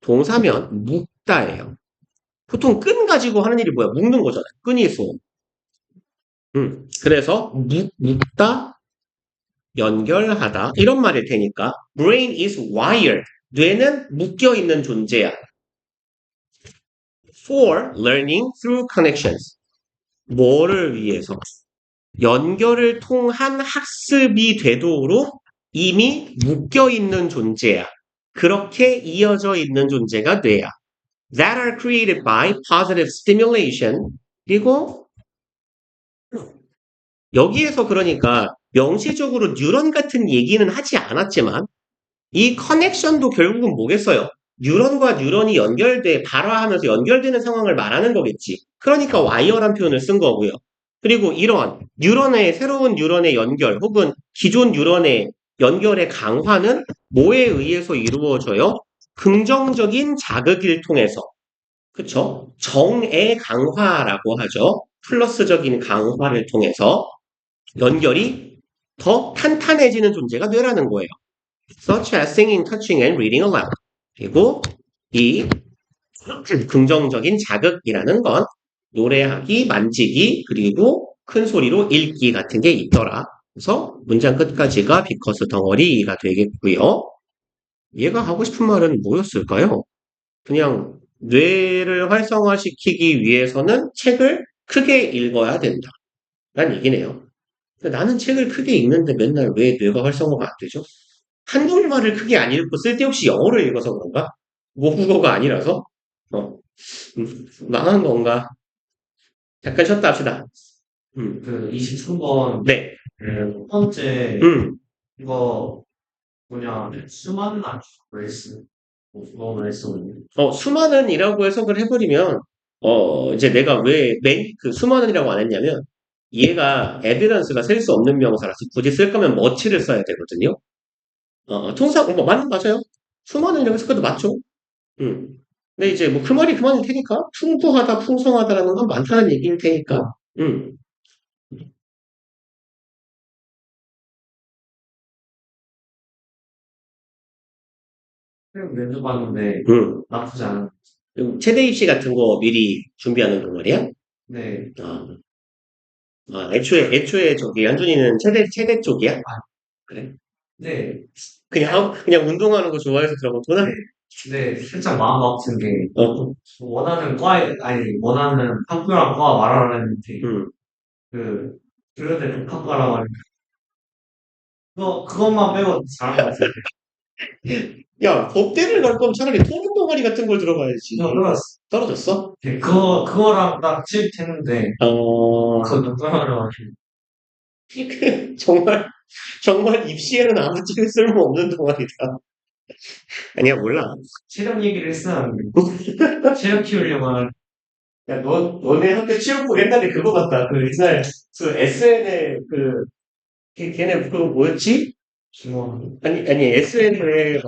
동사면 묶다예요. 보통 끈 가지고 하는 일이 뭐야? 묶는 거잖아요. 끈이 있어. 그래서 묶다, 연결하다 이런 말일 테니까 brain is wired. 뇌는 묶여 있는 존재야. For learning through connections. 뭐를 위해서? 연결을 통한 학습이 되도록 이미 묶여 있는 존재야. 그렇게 이어져 있는 존재가 뇌야. That are created by positive stimulation. 그리고 여기에서 그러니까 명시적으로 뉴런 같은 얘기는 하지 않았지만 이 커넥션도 결국은 뭐겠어요? 뉴런과 뉴런이 발화하면서 연결되는 상황을 말하는 거겠지. 그러니까 와이어란 표현을 쓴 거고요. 그리고 이런 새로운 뉴런의 연결 혹은 기존 뉴런의 연결의 강화는 뭐에 의해서 이루어져요? 긍정적인 자극을 통해서. 그쵸? 정의 강화라고 하죠. 플러스적인 강화를 통해서 연결이 더 탄탄해지는 존재가 되라는 거예요. Such as singing, touching, and reading aloud. 그리고 이 긍정적인 자극이라는 건 노래하기, 만지기, 그리고 큰 소리로 읽기 같은 게 있더라. 그래서 문장 끝까지가 because 덩어리가 되겠고요. 얘가 하고 싶은 말은 뭐였을까요? 그냥 뇌를 활성화시키기 위해서는 책을 크게 읽어야 된다. 라는 얘기네요. 근데 나는 책을 크게 읽는데 맨날 왜 뇌가 활성화가 안 되죠? 한국말을 크게 안 읽고 쓸데없이 영어를 읽어서 그런가? 모국어가 아니라서? 어, 망한 건가? 잠깐 쉬었다 합시다. 그 23번 네. 첫 번째 음, 이거 뭐냐 수많은 레슨 너무 레슨 수많은이라고 해석을 해버리면, 이제 내가 그 수많은이라고 안 했냐면, 얘가 에비던스가 셀 수 없는 명사라서 굳이 쓸 거면 머치를 써야 되거든요. 통상, 맞아요. 수많은이라고 해석해도 맞죠. 음. 근데 이제 뭐 그 말이 그 말일 테니까, 풍부하다, 풍성하다라는 건 많다는 얘기일 테니까, 음. 면접 봤는데 음. 나쁘지 않은 그리고 체대 입시 같은 거 미리 준비하는 거 말이야? 네 아, 애초에 저기, 현준이는 체대 쪽이야? 그래? 네, 그냥 운동하는 거 좋아해서 들어갔구나? 네, 살짝 마음 아픈 게 어, 원하는 과에 아니 원하는 학교랑 과 말하는데 음. 그 그런데 독학과라고 하니까 그것만 빼고 잘한 것 같아요. 야, 법대를 갈 거면 차라리 토론 동아리 같은 걸 들어가야지. 저 그거 떨어졌어? 네, 그거랑 딱 취입했는데 어, 그거 떨어져가지고 정말, 정말 입시에는 아무짝에 쓸모없는 동아리다. 아니야, 몰라. 체력 얘기를 했었는데 체력 키우려고 하는 야, 너네 학교 취업부 옛날에 그거 같다. 그 옛날, SNL, 걔네 그 뭐였지? 중원 아니, SNL,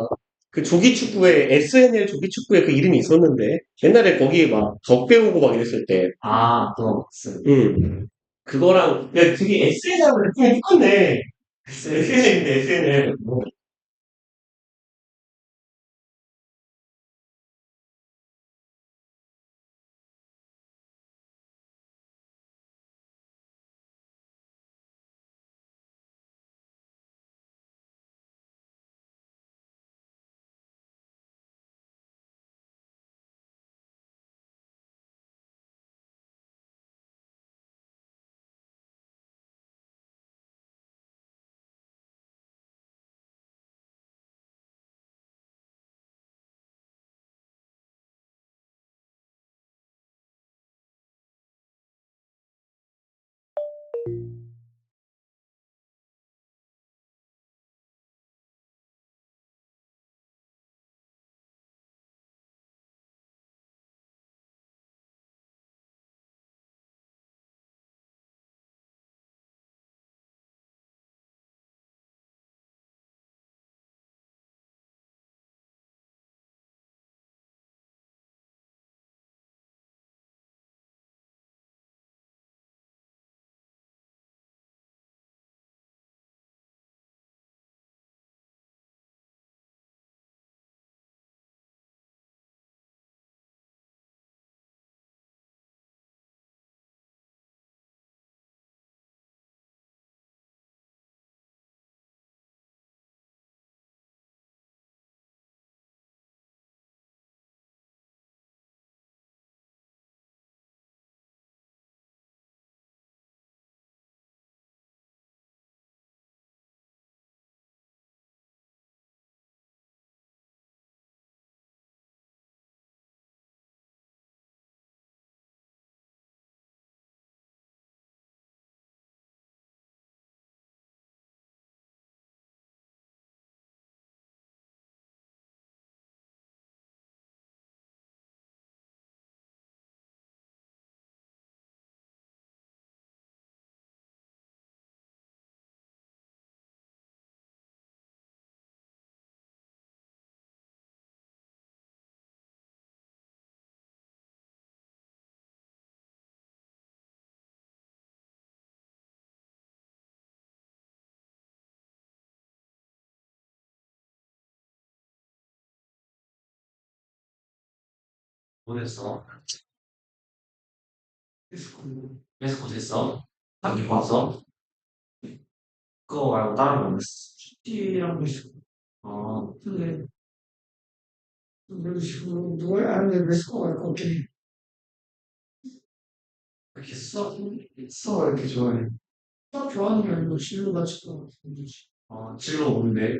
그 조기축구에, SNL 조기축구에 그 이름이 있었는데, 옛날에 거기 막 적 배우고 막 이랬을 때, 아또 그거랑, 야, 되게 SNL하고 느낌이 똑같네. SNL인데, SNL. 뭐됐어? 디스코. 그래서 못했어? 학교 봤어? 그거 말고 다른 거 못했어? T랑 디스코. 어, 근데, 그런 식으로 누가 아는데 디스코가 있긴 해. 이렇게 써 이렇게 좋아해. 딱 좋아하는 게 아니고 진로 자체가 문제지. 진로 뭔데?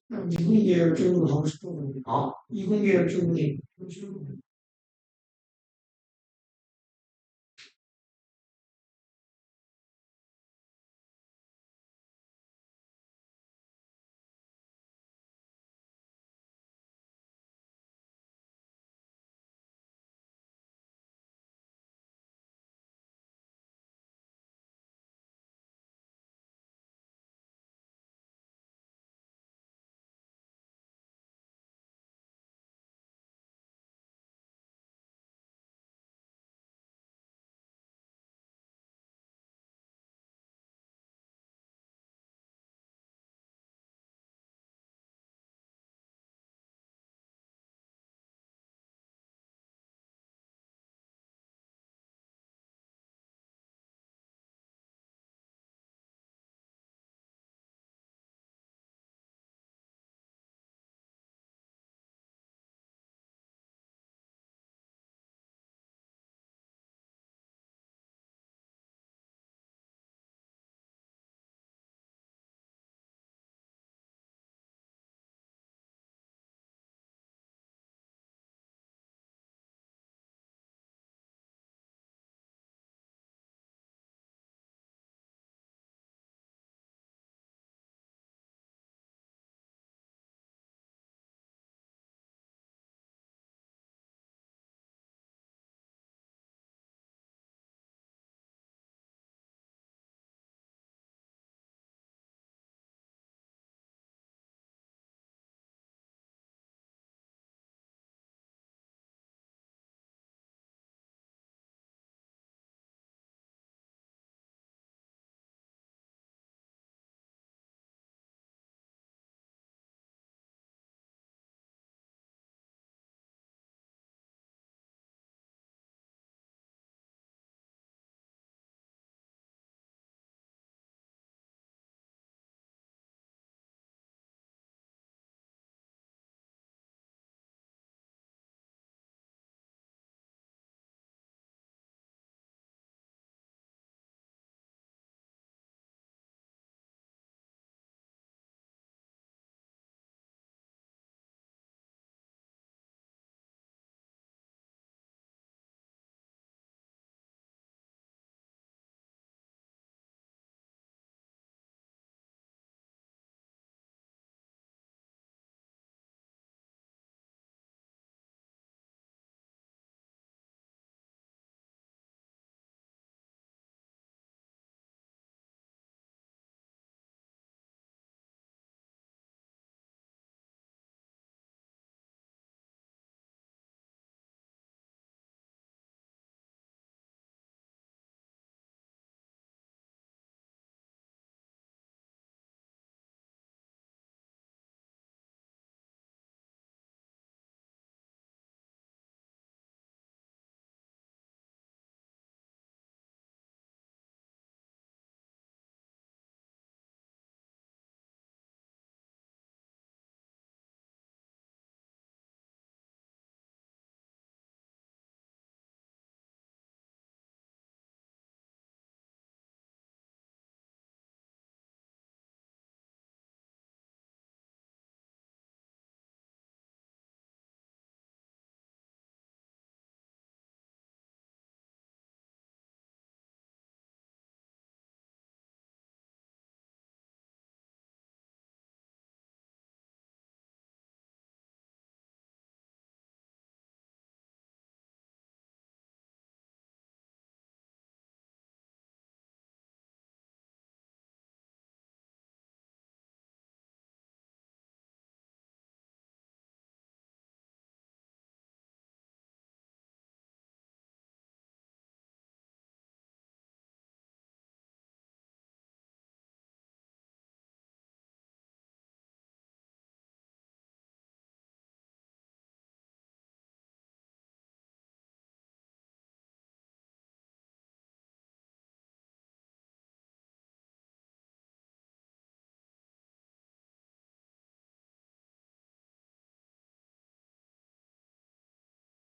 그냥 이공계열 쪽으로 가고 싶어. 어? 이공계열 쪽으로. 그런 식으로.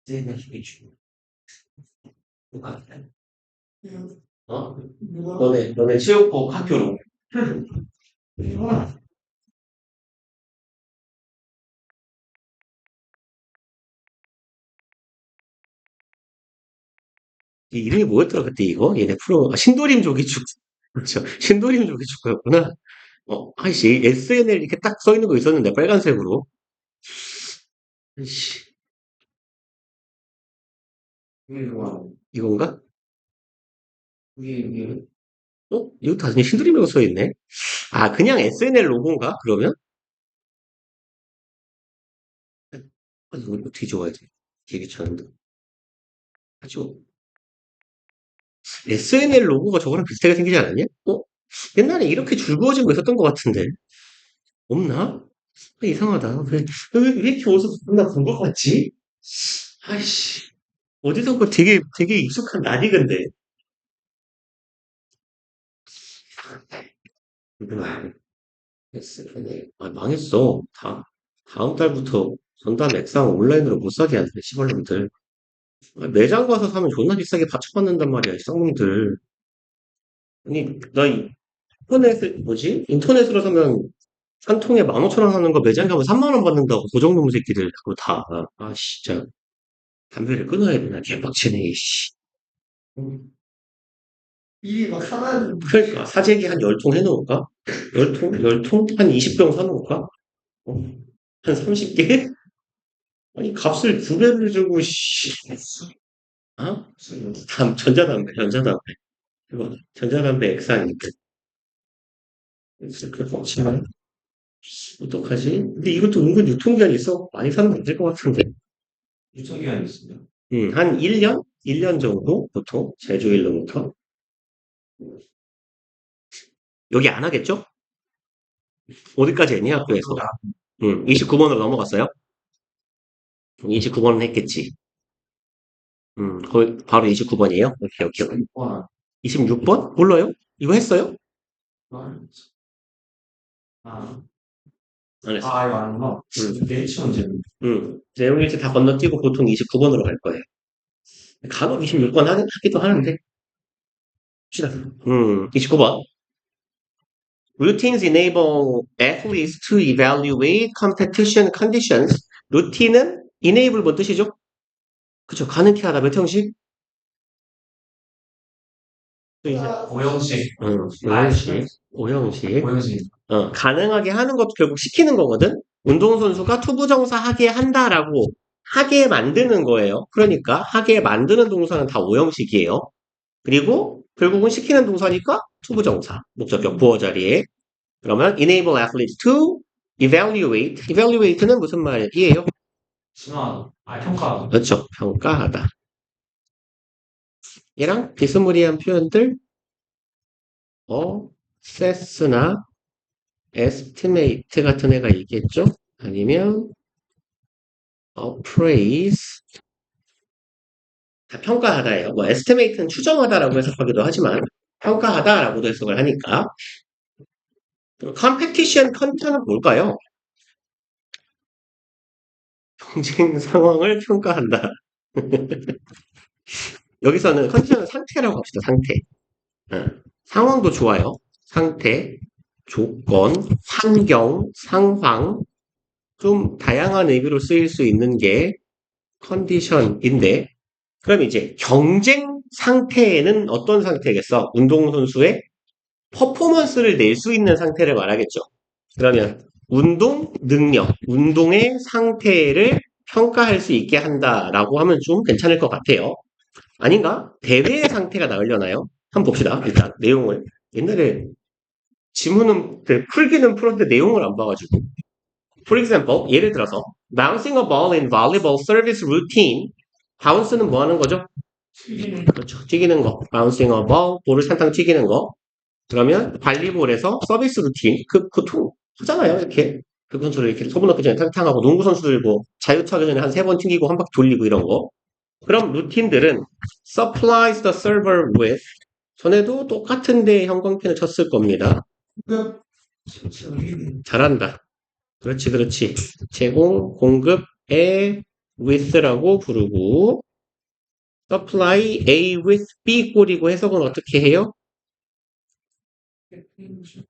이제는 힘이 주. 어? 너네 체육복 학교로. 이 이름이 뭐였더라, 그때 이거? 얘네 프로, 신도림 조기축구. 그렇죠. 신도림 조기축구였구나. 아이씨, SNL 이렇게 딱 써 있는 거 있었는데, 빨간색으로. 아이씨, 이거 이건가? 이게 이거 다 신도림이라고 써 있네. 아, 그냥 SNL 로고인가? 그러면? 이거 어떻게 좋아야 돼? 되게 귀찮은데. 아주, SNL 로고가 저거랑 비슷하게 생기지 않았냐? 옛날에 이렇게 줄그어진 거 있었던 것 같은데. 없나? 이상하다. 왜 이렇게 어디서 나 본 것 같지? 아이씨. 어디선가 되게 익숙한 낯익은데. 망했어. 다음 달부터 전담 액상 온라인으로 못 사게 하네, 시발놈들. 매장 가서 사면 존나 비싸게 받쳐받는단 말이야, 이 쌍놈들. 아니, 인터넷으로 사면 한 통에 15,000원 하는 거 매장 가면 3만 원 받는다고, 고정놈 새끼들, 그거 다. 진짜. 담배를 끊어야 되나, 개빡치네, 이씨. 미리 막 사놔야 되는데. 그러니까, 사재기 한 10통 해놓을까? 10통? 10통? 한 20병 사놓을까? 한 30개? 아니, 값을 2배를 주고, 씨. 어? 전자담배. 이거, 전자담배 액상인데. 그렇게 뻑치면, 어떡하지? 근데 이것도 은근 유통기한이 있어. 많이 사면 안 될 것 같은데. 유통기한이 있습니다. 한 1년? 1년 정도? 보통? 제조일로부터? 여기 안 하겠죠? 어디까지 했니, 학교에서? 29번으로 넘어갔어요? 29번은 했겠지. 거의 바로 29번이에요? 오케이. 26번? 몰라요? 이거 했어요? 아, 안 했어. 이거 아니구나. 내치 문제. 내용이 이제 다 건너뛰고 보통 29번으로 갈 거예요. 간혹 26번 하기도 하는데. 봅시다. 29번. Routines enable athletes to evaluate competition conditions. 루틴은 enable 뭔 뜻이죠? 그쵸. 가능케 하다. 몇 형식? 또 이제, 오형식. 오형식. 오형식. 가능하게 하는 것도 결국 시키는 거거든? 운동선수가 투부정사 하게 한다라고 하게 만드는 거예요. 그러니까 하게 만드는 동사는 다 오형식이에요. 그리고 결국은 시키는 동사니까 투부정사, 목적격 부어 자리에. 그러면 enable athletes to evaluate. evaluate는 무슨 말이에요? 평가. 그렇죠. 평가하다. 얘랑 비스무리한 표현들 assess나 estimate 같은 애가 있겠죠? 아니면 appraise 다 평가하다예요. 뭐 estimate는 추정하다라고 해석하기도 하지만 평가하다라고도 해석을 하니까. competition 컨디션은 뭘까요? 경쟁 상황을 평가한다. 여기서는 컨디션은 상태라고 합시다. 상태. 상황도 좋아요. 상태, 조건, 환경, 상황 좀 다양한 의미로 쓰일 수 있는 게 컨디션인데 그럼 이제 경쟁 상태에는 어떤 상태겠어? 운동선수의 퍼포먼스를 낼 수 있는 상태를 말하겠죠. 그러면 운동 능력, 운동의 상태를 평가할 수 있게 한다라고 하면 좀 괜찮을 것 같아요. 아닌가? 대회의 상태가 나으려나요? 한번 봅시다. 일단 내용을. 옛날에 지문은 풀기는 풀었는데 내용을 안 봐가지고. For example, 예를 들어서 bouncing a ball in volleyball service routine. bounce는 뭐 하는 거죠? 그렇죠. 튀기는 거. bouncing a ball, 볼을 산탕 튀기는 거. 그러면 발리볼에서 서비스 루틴, 보통 하잖아요. 이렇게 그 선수를 이렇게 소분 넣기 전에 탕탕하고 농구 선수들 뭐 자유투하기 전에 한 3번 튕기고 한 바퀴 돌리고 이런 거. 그럼 루틴들은 supplies the server with 전에도 똑같은데 형광펜을 쳤을 겁니다. 잘한다. 그렇지. 제공, 공급에 with라고 부르고 supply A with B 꼴이고 해석은 어떻게 해요?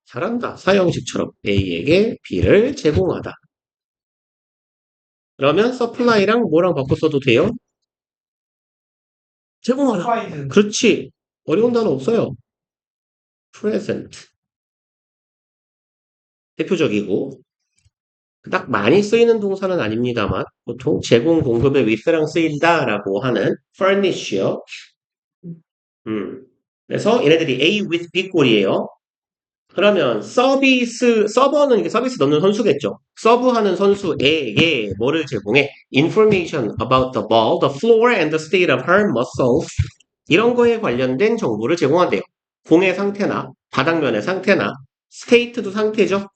잘한다. 사형식처럼 A에게 B를 제공하다. 그러면 supply랑 뭐랑 바꿔 써도 돼요? 제공하다. 프라이드. 그렇지. 어려운 단어 없어요. present. 대표적이고 딱 많이 쓰이는 동사는 아닙니다만 보통 제공 공급의 with랑 쓰인다라고 하는 furnish요. 그래서 얘네들이 A with B 꼴이에요. 그러면 서버는 이게 서비스 넣는 선수겠죠. 서브하는 선수에게 뭐를 제공해? Information about the ball, the floor, and the state of her muscles. 이런 거에 관련된 정보를 제공한대요. 공의 상태나 바닥면의 상태나 state도 상태죠.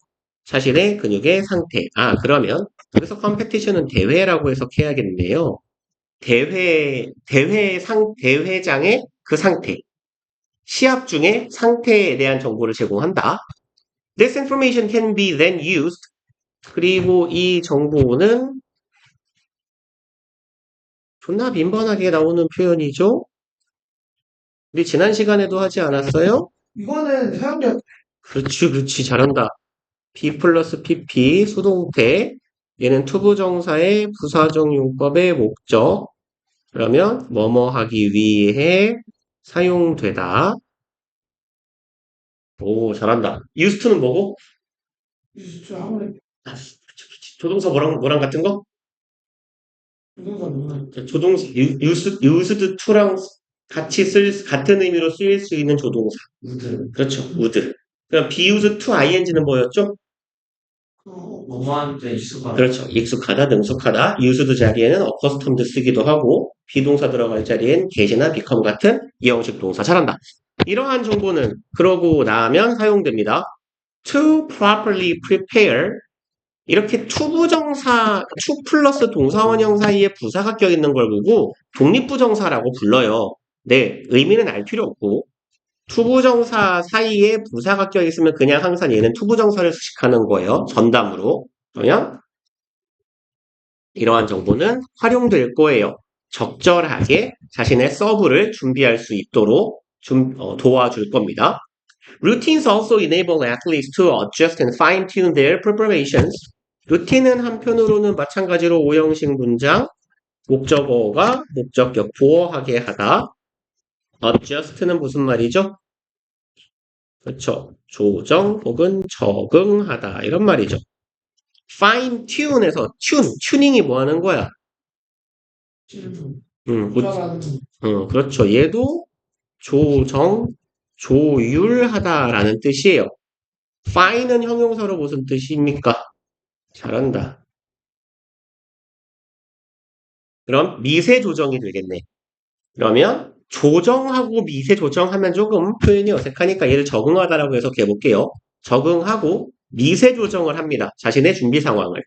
자신의 근육의 상태. 그러면 여기서 컴페티션은 대회라고 해석해야겠네요. 대회장의 그 상태. 시합 중에 상태에 대한 정보를 제공한다. This information can be then used. 그리고 이 정보는 존나 빈번하게 나오는 표현이죠. 우리 지난 시간에도 하지 않았어요? 이거는 사용자 그렇지, 잘한다. B 플러스 PP, 수동태. 얘는 투부정사의 부사적 용법의 목적. 그러면 뭐뭐 하기 위해 사용되다. 오, 잘한다. used는 뭐고? 유수주 하모니 조동사 뭐랑 같은 거? 조동사 누구나 조동사, used to랑 같은 의미로 쓰일 수 있는 조동사. 우드. 그렇죠, would. 그럼 be used to ing는 뭐였죠? 뭐뭐한테 익숙한. 그렇죠. 익숙하다, 능숙하다. used 자리에는 accustomed 쓰기도 하고, 비동사 들어갈 자리엔 get이나 become 같은 이형식 동사. 잘한다. 이러한 정보는 그러고 나면 사용됩니다. To properly prepare. 이렇게 투부정사, to 플러스 동사원형 사이에 부사가 껴있는 걸 보고 독립부정사라고 불러요. 네, 의미는 알 필요 없고 투부정사 사이에 부사가 껴있으면 그냥 항상 얘는 투부정사를 수식하는 거예요. 전담으로. 그러면 이러한 정보는 활용될 거예요. 적절하게 자신의 서브를 준비할 수 있도록 도와줄 겁니다. Routines also enable athletes to adjust and fine-tune their preparations. 루틴은 한편으로는 마찬가지로 오형식 문장, 목적어가 목적격 보어하게 하다. adjust는 무슨 말이죠? 그렇죠. 조정 혹은 적응하다 이런 말이죠. fine-tune에서 튜닝이 뭐 하는 거야? 조절하는 그렇죠. 얘도 조정, 조율하다라는 뜻이에요. fine은 형용사로 무슨 뜻입니까? 잘한다. 그럼 미세 조정이 되겠네. 그러면 조정하고 미세 조정하면 조금 표현이 어색하니까 얘를 적응하다라고 해석해 볼게요. 적응하고 미세 조정을 합니다. 자신의 준비 상황을.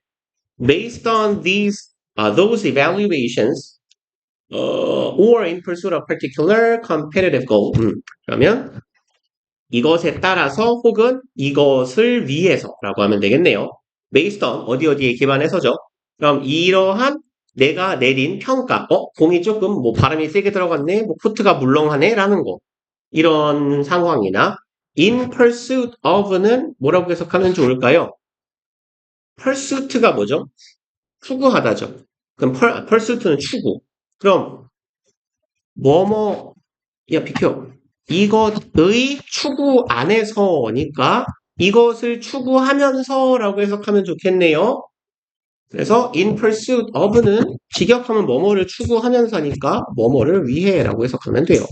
Based on those evaluations, or in pursuit of particular competitive goal. 그러면 이것에 따라서 혹은 이것을 위해서라고 하면 되겠네요. Based on 어디에 기반해서죠. 그럼 이러한 내가 내린 평가, 공이 조금 뭐 바람이 세게 들어갔네, 뭐 코트가 물렁하네 라는 거. 이런 상황이나 in pursuit of는 뭐라고 해석하면 좋을까요? pursuit가 뭐죠? 추구하다죠. 그럼 pursuit는 추구. 그럼 야 비켜. 이것의 추구 안에서니까 이것을 추구하면서라고 해석하면 좋겠네요. 그래서 in pursuit of는 직역하면 뭐뭐를 추구하면서니까 뭐뭐를 위해라고 해석하면 돼요.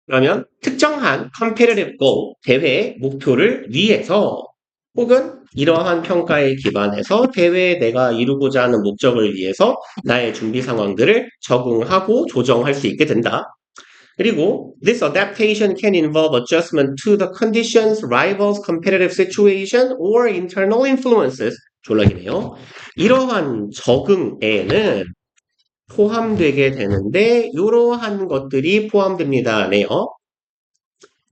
그러면 특정한 competitive goal, 대회 목표를 위해서 혹은 이러한 평가에 기반해서 대회에 내가 이루고자 하는 목적을 위해서 나의 준비 상황들을 적응하고 조정할 수 있게 된다. 그리고 this adaptation can involve adjustment to the conditions, rivals, competitive situation, or internal influences. 졸라기네요. 이러한 적응에는 포함되게 되는데 이러한 것들이 포함됩니다. 네요.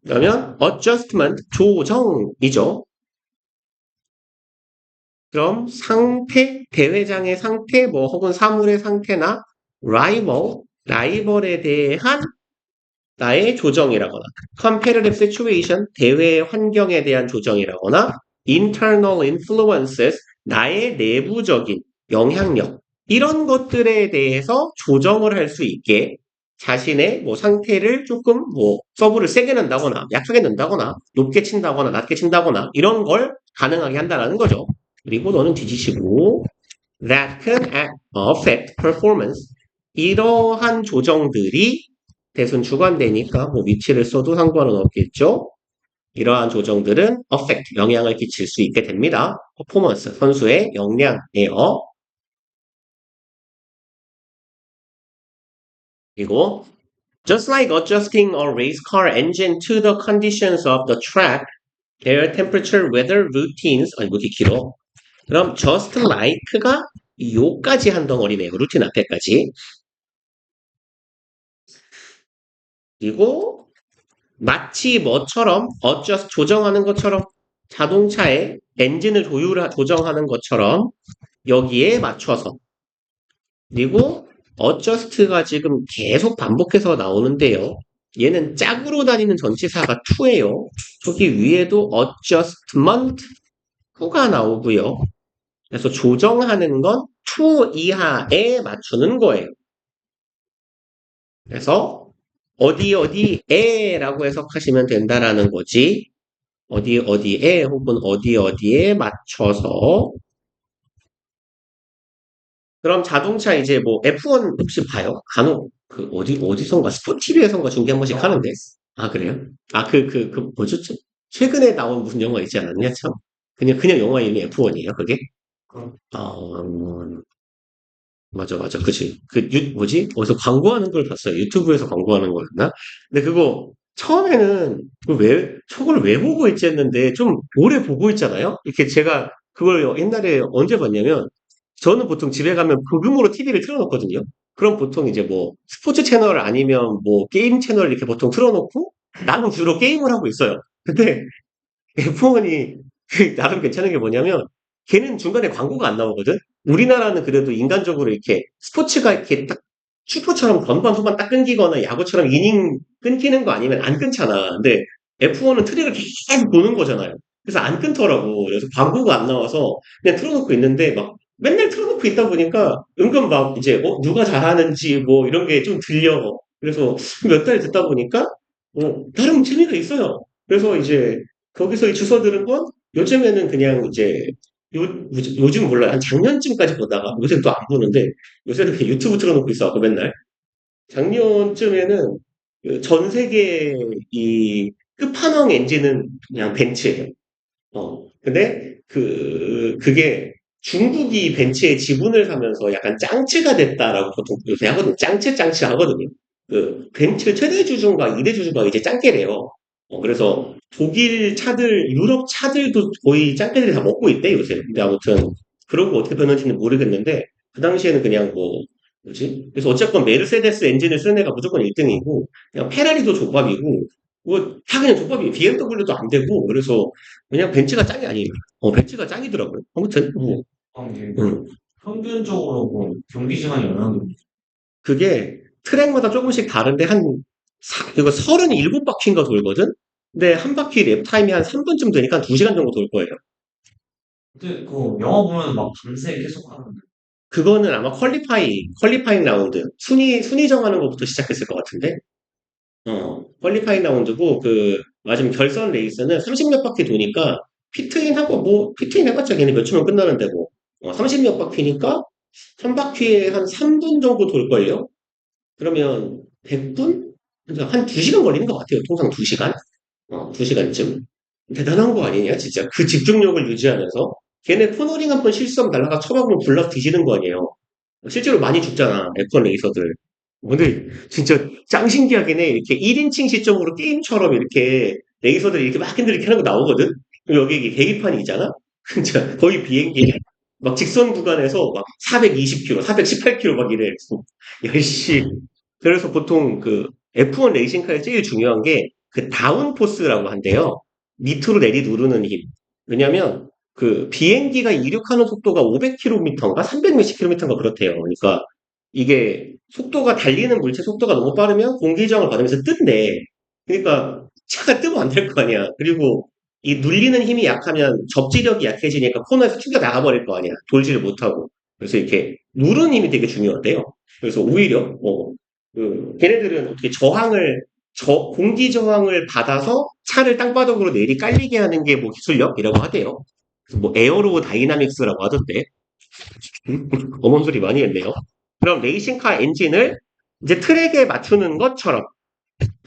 그러면 adjustment, 조정이죠. 그럼 상태, 대회장의 상태, 뭐 혹은 사물의 상태나 라이벌에 대한 나의 조정이라거나 competitive situation, 대회 환경에 대한 조정이라거나 internal influences, 나의 내부적인 영향력 이런 것들에 대해서 조정을 할 수 있게 자신의 뭐 상태를 조금 뭐 서브를 세게 넣는다거나 약하게 넣는다거나 높게 친다거나 낮게 친다거나 이런 걸 가능하게 한다라는 거죠. 그리고 너는 뒤지시고 that can affect performance 이러한 조정들이 대순 주관되니까 뭐 위치를 써도 상관은 없겠죠. 이러한 조정들은 affect 영향을 끼칠 수 있게 됩니다. 퍼포먼스 선수의 역량에요. 그리고 just like adjusting a race car engine to the conditions of the track, their temperature, weather, routines 뭐 이렇게 길어. 그럼 just like가 요까지 한 덩어리네요. 루틴 앞에까지. 그리고 마치 뭐처럼 adjust 조정하는 것처럼 자동차의 엔진을 조정하는 것처럼 여기에 맞춰서 그리고 adjust가 지금 계속 반복해서 나오는데요. 얘는 짝으로 다니는 전치사가 to예요. 저기 위에도 adjustment to가 나오고요. 그래서 조정하는 건 to 이하에 맞추는 거예요. 그래서 어디에라고 해석하시면 된다라는 거지. 어디에 혹은 어디에 맞춰서 그럼 자동차 이제 뭐 F1 혹시 봐요? 간혹 그 어디선가 스포티비에선가 중계 한 번씩 하는데 아 그래요? 아 뭐죠? 최근에 나온 무슨 영화 있지 않았냐 참 그냥 영화 이름이 F1이에요 그게? 그럼 맞아 그치 뭐지? 어디서 광고하는 걸 봤어요 유튜브에서 광고하는 거였나? 근데 그거 처음에는 저걸 왜 보고 있지 했는데 좀 오래 보고 있잖아요? 이렇게 제가 그걸 옛날에 언제 봤냐면 저는 보통 집에 가면 부금으로 TV를 틀어놓거든요. 그럼 보통 이제 뭐 스포츠 채널 아니면 뭐 게임 채널 이렇게 보통 틀어놓고 나는 주로 게임을 하고 있어요. 근데 F1이 나름 괜찮은 게 뭐냐면 걔는 중간에 광고가 안 나오거든. 우리나라는 그래도 인간적으로 이렇게 스포츠가 이렇게 딱 슈퍼처럼 전반 후반 딱 끊기거나 야구처럼 이닝 끊기는 거 아니면 안 끊잖아. 근데 F1은 트랙을 계속 보는 거잖아요. 그래서 안 끊더라고. 그래서 광고가 안 나와서 그냥 틀어놓고 있는데 막 맨날 틀어놓고 있다 보니까 은근 막 이제 누가 잘하는지 뭐 이런 게 좀 들려. 그래서 몇 달 듣다 보니까 나름 재미가 있어요. 그래서 이제 거기서 이 주워 들은 건 요즘에는 그냥 이제 요즘 몰라요. 한 작년쯤까지 보다가 요새 또 안 보는데 요새는 그냥 유튜브 틀어놓고 있어갖고 맨날 작년쯤에는 그전 세계 이 끝판왕 엔진은 그냥 벤츠예요. 근데 그게 중국이 벤츠의 지분을 사면서 약간 짱치가 됐다라고 보통 요새 하거든요. 짱치 하거든요. 그 벤츠 최대 주주가 2대 주주가 이제 짱깨래요. 그래서 독일 차들, 유럽 차들도 거의 짱깨들이 다 먹고 있대 요새. 근데 아무튼 그런 거 어떻게 변할지는 모르겠는데 그 당시에는 그냥 뭐 뭐지? 그래서 어쨌건 메르세데스 엔진을 쓰는 애가 무조건 1등이고 그냥 페라리도 족밥이고 뭐 다 그냥 족밥이 BMW도 안 되고 그래서 그냥 벤츠가 짱이 아니에요. 벤츠가 짱이더라고요. 아무튼 뭐 이게 음. 평균적으로 뭐 경기 시간이 얼마나 걸리죠? 그게 트랙마다 조금씩 다른데 이거 37바퀴인가 돌거든? 근데 한 바퀴 랩 타임이 한 3분쯤 되니까 한 2시간 정도 돌 거예요. 근데 그 영화 보면 막 밤새 계속 하는데 그거는 아마 퀄리파잉 라운드. 순위 정하는 것부터 시작했을 것 같은데? 퀄리파잉 라운드고, 맞으면 결선 레이스는 30몇 바퀴 도니까, 피트인 해봤자 걔네 몇 초면 끝나는데 뭐, 30몇 바퀴니까, 한 바퀴에 한 3분 정도 돌걸요? 그러면 100분? 한 2시간 걸리는 것 같아요. 통상 2시간? 2시간쯤? 대단한 거 아니냐, 진짜. 그 집중력을 유지하면서. 걔네 코너링 한 번 실수하면 날아가 쳐박으면 불락 뒤지는 거 아니에요. 실제로 많이 죽잖아, F1 레이서들. 근데 진짜 짱 신기하긴 해. 이렇게 1인칭 시점으로 게임처럼 이렇게 레이서들이 이렇게 막 흔들리게 하는 거 나오거든? 그럼 여기 이게 계기판이 있잖아? 진짜 거의 비행기. 막 직선 구간에서 막 420km, 418km 막 이래. 열씨. 그래서 보통 F1 레이싱카의 제일 중요한 게 다운 포스라고 한대요. 밑으로 내리 누르는 힘. 왜냐면 그 비행기가 이륙하는 속도가 500km인가 300 몇십 km인가 그렇대요. 그러니까 이게 속도가 달리는 물체 속도가 너무 빠르면 공기저항을 받으면서 뜬대. 그러니까 차가 뜨면 안 될 거 아니야. 그리고 이 눌리는 힘이 약하면 접지력이 약해지니까 코너에서 튕겨 나가버릴 거 아니야. 돌지를 못하고. 그래서 이렇게 누르는 힘이 되게 중요하대요. 그래서 오히려 걔네들은 어떻게 공기 저항을 받아서 차를 땅바닥으로 내리 깔리게 하는 게 뭐 기술력이라고 하대요. 그래서 뭐 에어로 다이나믹스라고 하던데. 어머니 소리 많이 했네요. 그럼 레이싱카 엔진을 이제 트랙에 맞추는 것처럼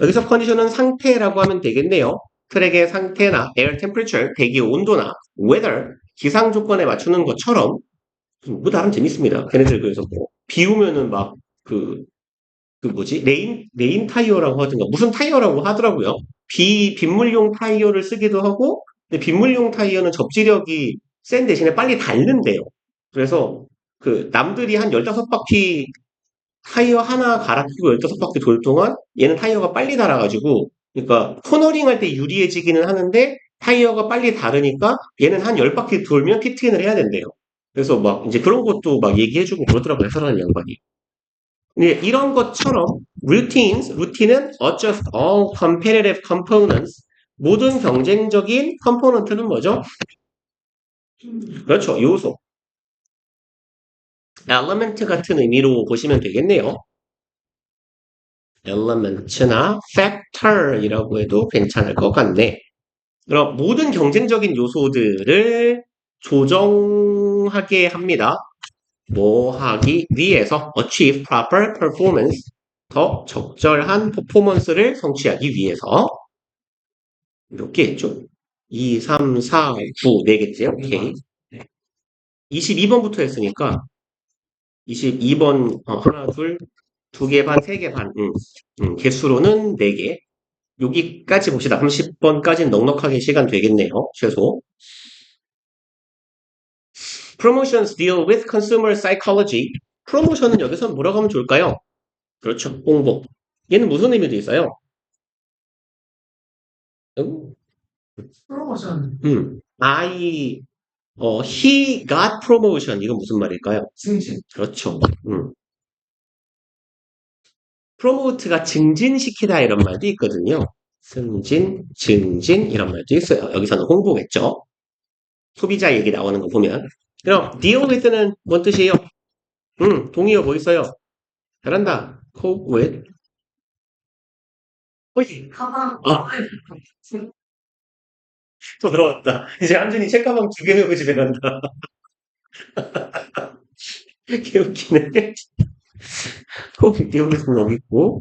여기서 컨디션은 상태라고 하면 되겠네요. 트랙의 상태나 air temperature, 대기 온도나 weather, 기상 조건에 맞추는 것처럼 뭐 나름 재밌습니다. 걔네들 그래서 뭐 비 오면은 막 그 뭐지? 레인 타이어라고 하든가 무슨 타이어라고 하더라고요. 빗물용 타이어를 쓰기도 하고 근데 빗물용 타이어는 접지력이 센 대신에 빨리 닳는데요. 그래서 그 남들이 한 15바퀴 타이어 하나 갈아 끼고 15바퀴 돌 동안 얘는 타이어가 빨리 닳아가지고 그러니까 코너링 할 때 유리해지기는 하는데 타이어가 빨리 닳으니까 얘는 한 10바퀴 돌면 피트인을 해야 된대요. 그래서 막 이제 그런 것도 막 얘기해주고 그러더라고요. 해설하는 양반이. 네, 이런 것처럼 루틴은 adjust all competitive components 모든 경쟁적인 컴포넌트는 뭐죠? 그렇죠. 요소. element 같은 의미로 보시면 되겠네요. element나 factor이라고 해도 괜찮을 것 같네. 그럼 모든 경쟁적인 요소들을 조정하게 합니다. 뭐 하기 위해서 achieve proper performance 더 적절한 퍼포먼스를 성취하기 위해서 몇 개 했죠? 2, 3, 4, 9, 4개째요? 오케이. 22번부터 했으니까 22번 하나, 둘, 2개 반, 3개 반 개수로는 4개 여기까지 봅시다. 30번까지는 넉넉하게 시간 되겠네요. 최소. Promotions deal with consumer psychology. 프로모션은 여기서 뭐라고 하면 좋을까요? 그렇죠. 홍보. 얘는 무슨 의미도 있어요? 프로모션 he got promotion. 이건 무슨 말일까요? 승진. 그렇죠. promote가 증진시키다 이런 말도 있거든요. 승진, 증진 이런 말도 있어요. 여기서는 홍보겠죠. 소비자 얘기 나오는 거 보면. 그럼 deal with는 뭔 뜻이에요? 동의어 뭐 있어요? 잘한다. cope with. 호이. 가방. 아, 또 들어왔다. 이제 한준이 책가방 2개 메고 집에 간다. 개웃기네. cope deal with는 여기 있고.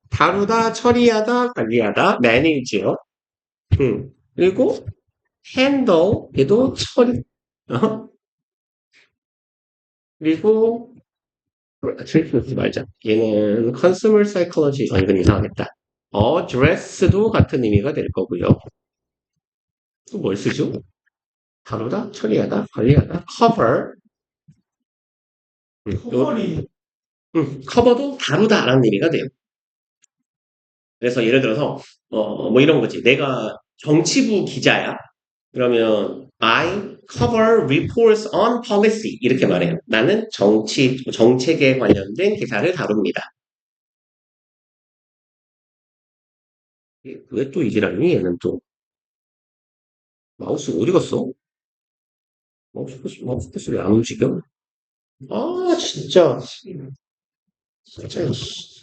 다루다, 처리하다, 관리하다, manage요. 그리고 handle, 얘도 처리, 그리고 들키지 말자. 얘는 consumer psychology. 이건 이상하겠다. address도 같은 의미가 될 거고요. 또 뭘 쓰죠? 다루다, 처리하다, 관리하다, cover. 커버리. cover도 다루다라는 의미가 돼요. 그래서 예를 들어서 뭐 이런 거지. 내가 정치부 기자야. 그러면 I cover reports on policy 이렇게 말해요. 나는 정책에 관련된 기사를 다룹니다. 왜 또 이지라니? 얘는 또 마우스 어디 갔어? 마우스 패스 왜 안 움직여? 아 진짜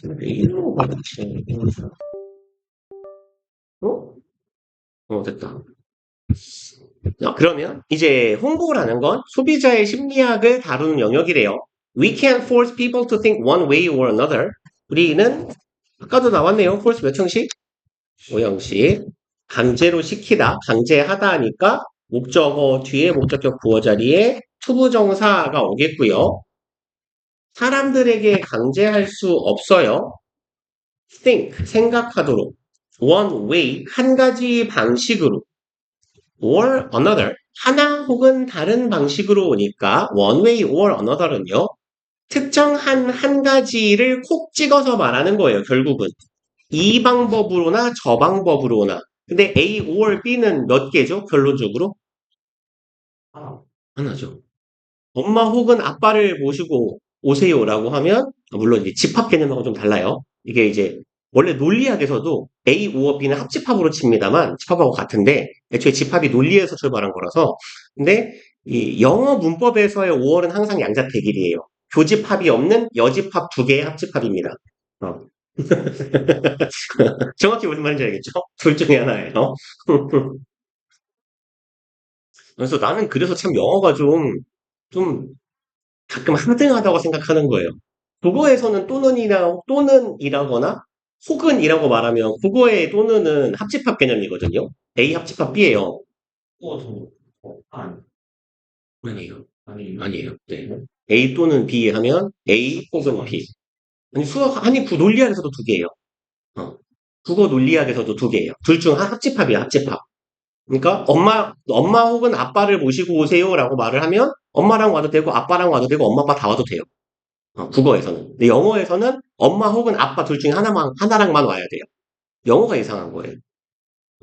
왜 이러고 가지? 됐다. 자, 그러면 이제 홍보라는 건 소비자의 심리학을 다루는 영역이래요. We can force people to think one way or another. 우리는 아까도 나왔네요. force 몇 형식? 5형식. 강제로 시키다, 강제하다 하니까 목적어 뒤에 목적격 부어 자리에 투부정사가 오겠고요. 사람들에게 강제할 수 없어요. think, 생각하도록. one way, 한 가지 방식으로. or another, 하나 혹은 다른 방식으로 오니까 one way or another은요. 특정한 한 가지를 콕 찍어서 말하는 거예요. 결국은. 이 방법으로나 저 방법으로나. 근데 A or B는 몇 개죠? 결론적으로? 하나. 하나죠. 엄마 혹은 아빠를 모시고 오세요라고 하면 물론 이제 집합 개념하고 좀 달라요. 이게 이제 원래 논리학에서도 A, O와 B는 합집합으로 칩니다만 집합하고 같은데 애초에 집합이 논리에서 출발한 거라서 근데 이 영어 문법에서의 5월은 항상 양자택일이에요. 교집합이 없는 여집합 두 개의 합집합입니다. 어. 정확히 무슨 말인지 알겠죠? 둘 중에 하나예요. 그래서 나는 그래서 참 영어가 좀 가끔 하등하다고 생각하는 거예요. 국어에서는 또는이라거나 혹은이라고 말하면 국어의 또는은 합집합 개념이거든요. A 합집합 B예요. 도 아니. 아니에요. 아니. 아니에요. 네. A 또는 B 하면 A 혹은 B. 아니 아니 논리학에서도 두 개예요. 어. 국어 논리학에서도 두 개예요. 둘 중 합집합이야, 합집합. 그러니까 엄마 혹은 아빠를 모시고 오세요라고 말을 하면 엄마랑 와도 되고 아빠랑 와도 되고 엄마 아빠 다 와도 돼요. 국어에서는. 근데 영어에서는 엄마 혹은 아빠 둘 중에 하나랑만 와야 돼요. 영어가 이상한 거예요.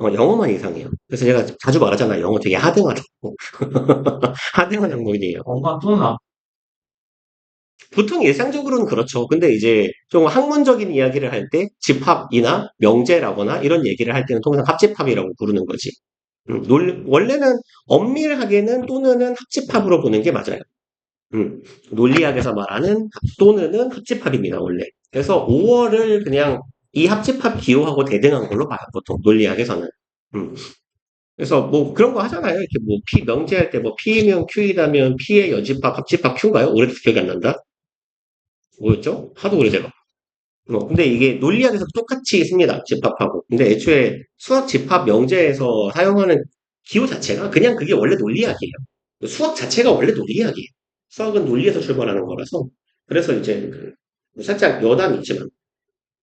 영어만 이상해요. 그래서 제가 자주 말하잖아요. 영어 되게 하등하다고. 하등한 학문이에요. 엄마 또는 아빠. 보통 일상적으로는 그렇죠. 근데 이제 좀 학문적인 이야기를 할 때 집합이나 명제라거나 이런 얘기를 할 때는 통상 합집합이라고 부르는 거지. 원래는 엄밀하게는 또는은 합집합으로 보는 게 맞아요. 논리학에서 말하는 또는은 합집합입니다, 원래. 그래서 5월을 그냥 이 합집합 기호하고 대등한 걸로 봐요, 보통 논리학에서는. 음. 그래서 뭐 그런 거 하잖아요. 이렇게 뭐 명제할 때 뭐 P면 Q이다면 P의 여집합, 합집합 Q인가요? 오래돼서 기억이 안 난다. 뭐였죠? 하도 오래돼가. 근데 이게 논리학에서 똑같이 씁니다, 집합하고. 근데 애초에 수학 집합 명제에서 사용하는 기호 자체가 그냥 그게 원래 논리학이에요. 수학 자체가 원래 논리학이에요. 수학은 논리에서 출발하는 거라서. 그래서 이제 살짝 여담이 있지만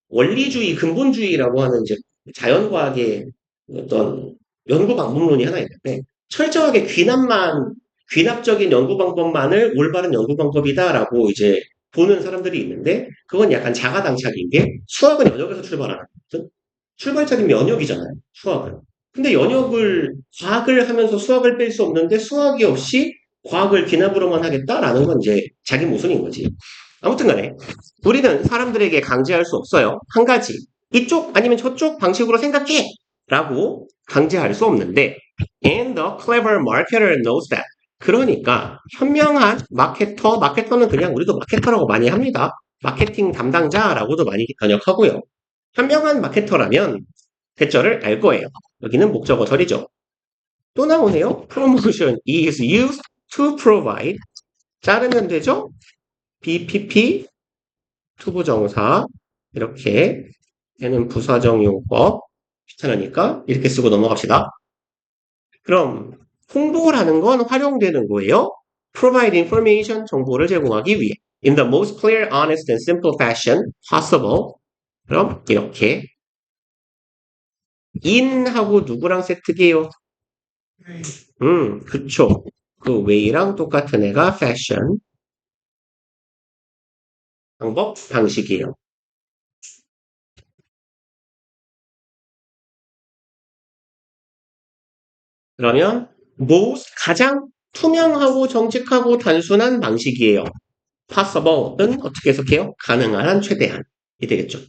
원리주의, 근본주의라고 하는 이제 자연과학의 어떤 연구 방법론이 하나 있는데 철저하게 귀납적인 연구 방법만을 올바른 연구 방법이다라고 이제 보는 사람들이 있는데 그건 약간 자가당착인 게 수학은 연역에서 출발하는 거거든. 출발점이 연역이잖아요. 수학은. 근데 과학을 하면서 수학을 뺄 수 없는데 수학이 없이 과학을 귀납으로만 하겠다라는 건 이제 자기 모순인 거지. 아무튼 간에 우리는 사람들에게 강제할 수 없어요. 한 가지. 이쪽 아니면 저쪽 방식으로 생각해! 라고 강제할 수 없는데 and the clever marketer knows that. 그러니까 현명한 마케터는 그냥 우리도 마케터라고 많이 합니다. 마케팅 담당자라고도 많이 번역하고요. 현명한 마케터라면 대절을 알 거예요. 여기는 목적어 절이죠. 또 나오네요. Promotion is used to provide. 자르면 되죠? BPP 투부정사 이렇게 얘는 부사적 용법 귀찮으니까 이렇게 쓰고 넘어갑시다. 그럼 홍보라는 건 활용되는 거예요. Provide information 정보를 제공하기 위해 in the most clear, honest and simple fashion possible. 그럼 이렇게 in하고 누구랑 세트게요? 네. 그쵸. 그 way랑 똑같은 애가 fashion 방식이에요. 그러면 most 가장 투명하고 정직하고 단순한 방식이에요. possible은 어떻게 해석해요? 가능한 한 최대한이 되겠죠.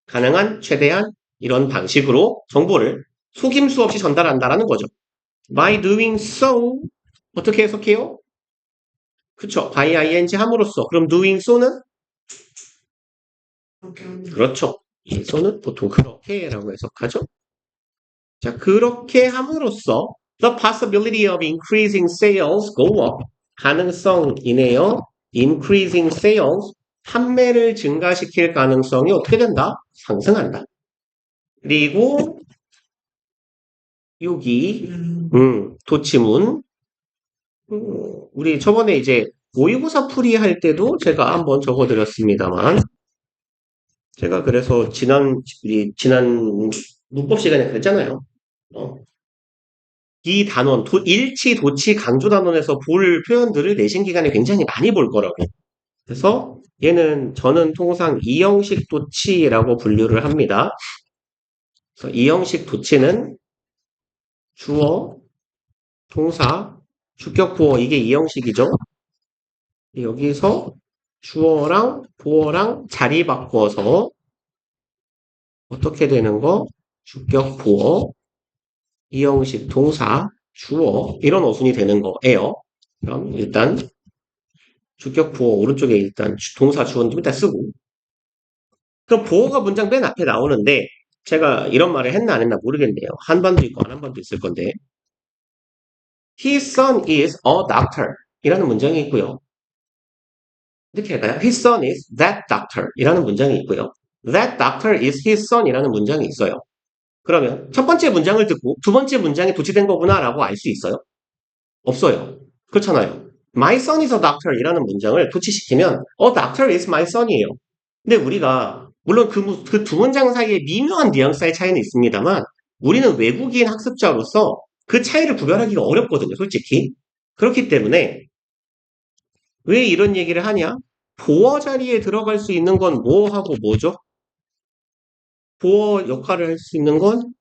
가능한 최대한 이런 방식으로 정보를 속임수 없이 전달한다라는 거죠. By doing so 어떻게 해석해요? 그쵸. by ing 함으로써 그럼 doing so는 그렇게 합니다. 그렇죠. 이 so는 보통 그렇게라고 해석하죠. 자, 그렇게 함으로써 the possibility of increasing sales go up. 가능성이네요. increasing sales. 판매를 증가시킬 가능성이 어떻게 된다? 상승한다. 그리고 여기 도치문 우리 저번에 이제 모의고사 풀이 할 때도 제가 한번 적어드렸습니다만 제가 그래서 지난 문법 시간에 그랬잖아요. 이 단원, 일치, 도치, 강조 단원에서 볼 표현들을 내신 기간에 굉장히 많이 볼 거라고. 그래서 저는 통상 이형식 도치라고 분류를 합니다. 그래서 이형식 도치는 주어, 동사, 주격 보어 이게 이 형식이죠. 여기서 주어랑 보어랑 자리 바꿔서 어떻게 되는 거? 주격 보어 이 형식 동사 주어 이런 어순이 되는 거예요. 그럼 일단 주격 보어 오른쪽에 일단 동사 주어는 좀 이따 쓰고 그럼 보어가 문장 맨 앞에 나오는데 제가 이런 말을 했나 안 했나 모르겠네요. 한 반도 있고 안 한 반도 있을 건데 His son is a doctor 이라는 문장이 있고요. 이렇게 할까요? His son is that doctor 이라는 문장이 있고요. That doctor is his son 이라는 문장이 있어요. 그러면 첫 번째 문장을 듣고 두 번째 문장이 도치된 거구나 라고 알 수 있어요? 없어요. 그렇잖아요. My son is a doctor 이라는 문장을 도치시키면 a doctor is my son이에요. 근데 우리가 물론 그 두 문장 사이에 미묘한 뉘앙스의 차이는 있습니다만 우리는 외국인 학습자로서 그 차이를 구별하기가 어렵거든요. 솔직히. 그렇기 때문에 왜 이런 얘기를 하냐? 보어 자리에 들어갈 수 있는 건 뭐하고 뭐죠? 보어 역할을 할 수 있는 건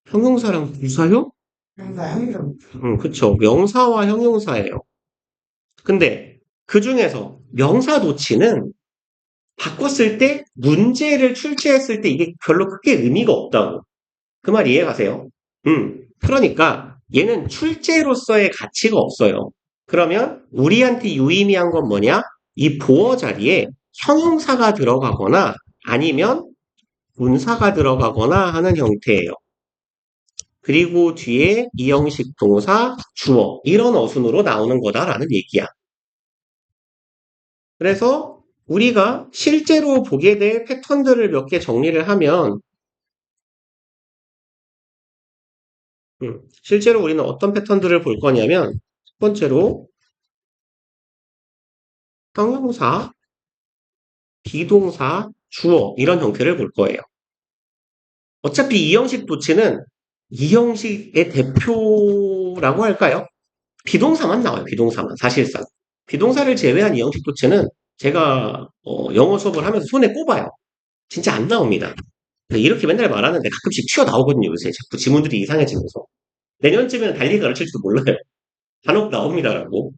형용사랑 부사요? 명사 형용. 그쵸. 명사와 형용사예요. 근데 그 중에서 명사 도치는 바꿨을 때 문제를 출제했을 때 이게 별로 크게 의미가 없다고. 그 말 이해가세요? 그러니까 얘는 출제로서의 가치가 없어요. 그러면 우리한테 유의미한 건 뭐냐? 이 보어 자리에 형용사가 들어가거나 아니면 문사가 들어가거나 하는 형태예요. 그리고 뒤에 이형식 동사, 주어 이런 어순으로 나오는 거다라는 얘기야. 그래서 우리가 실제로 보게 될 패턴들을 몇 개 정리를 하면 실제로 우리는 어떤 패턴들을 볼 거냐면 첫 번째로 형용사, 비동사, 주어 이런 형태를 볼 거예요. 어차피 이 형식 도치는 이 형식의 대표라고 할까요? 비동사만 나와요. 비동사만 사실상. 비동사를 제외한 이 형식 도치는 제가 영어 수업을 하면서 손에 꼽아요. 진짜 안 나옵니다. 이렇게 맨날 말하는데 가끔씩 튀어나오거든요. 요새 자꾸 지문들이 이상해지면서. 내년쯤에는 달리 가르칠지도 몰라요. 간혹 나옵니다라고.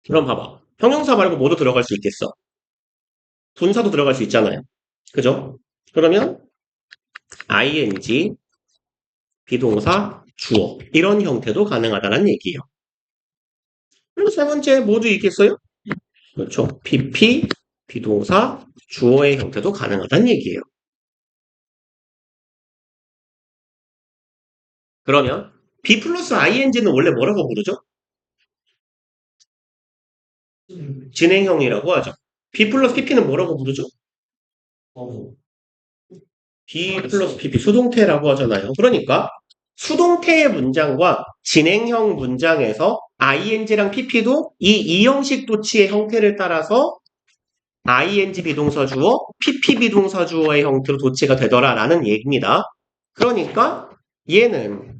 그럼 봐봐. 형용사 말고 뭐도 들어갈 수 있겠어? 분사도 들어갈 수 있잖아요. 그죠? 그러면 ing, 비동사, 주어 이런 형태도 가능하다는 얘기예요. 그리고 세 번째 뭐도 있겠어요? 그렇죠. pp, 비동사, 주어의 형태도 가능하다는 얘기예요. 그러면 be 플러스 ing는 원래 뭐라고 부르죠? 진행형이라고 하죠. be 플러스 pp는 뭐라고 부르죠? be 플러스 pp 수동태라고 하잖아요. 그러니까 수동태의 문장과 진행형 문장에서 ing랑 pp도 이 이형식 도치의 형태를 따라서 ing 비동사 주어, pp 비동사 주어의 형태로 도치가 되더라라는 얘기입니다. 그러니까 얘는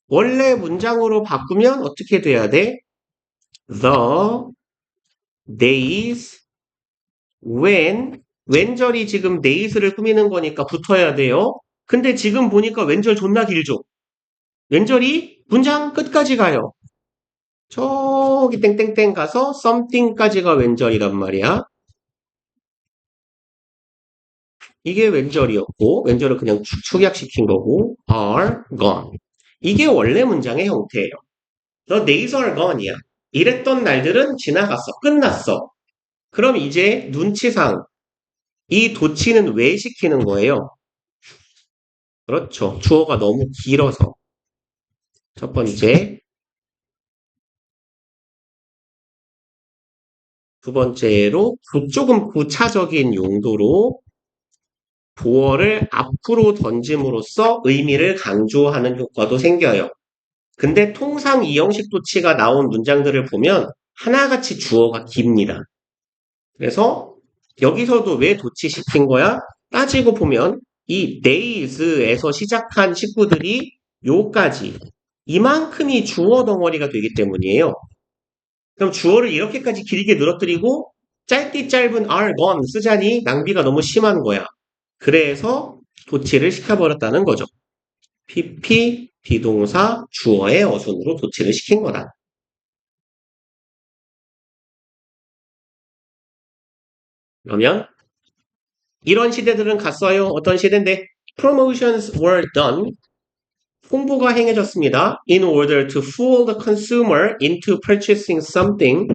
원래 문장으로 바꾸면 어떻게 돼야 돼? The days when 왼절이 지금 days를 꾸미는 거니까 붙어야 돼요. 근데 지금 보니까 왼절 존나 길죠? 왼절이 문장 끝까지 가요. 저기 땡땡땡 가서 something까지가 왼절이란 말이야. 이게 왼절이었고 왼절을 그냥 축약시킨 거고 are gone. 이게 원래 문장의 형태예요. The days are gone이야. 이랬던 날들은 지나갔어. 끝났어. 그럼 이제 눈치상 이 도치는 왜 시키는 거예요? 그렇죠. 주어가 너무 길어서. 첫 번째. 두 번째로 조금 구차적인 용도로 보어를 앞으로 던짐으로써 의미를 강조하는 효과도 생겨요. 근데 통상 이 형식 도치가 나온 문장들을 보면 하나같이 주어가 깁니다. 그래서 여기서도 왜 도치시킨 거야? 따지고 보면 이 days에서 시작한 식구들이 요까지 이만큼이 주어 덩어리가 되기 때문이에요. 그럼 주어를 이렇게까지 길게 늘어뜨리고 짧디 짧은 are gone 쓰자니 낭비가 너무 심한 거야. 그래서 도치를 시켜버렸다는 거죠. PP 비동사 주어의 어순으로 도치를 시킨 거다. 그러면 이런 시대들은 갔어요. 어떤 시대인데 promotions were done. 홍보가 행해졌습니다. In order to fool the consumer into purchasing something.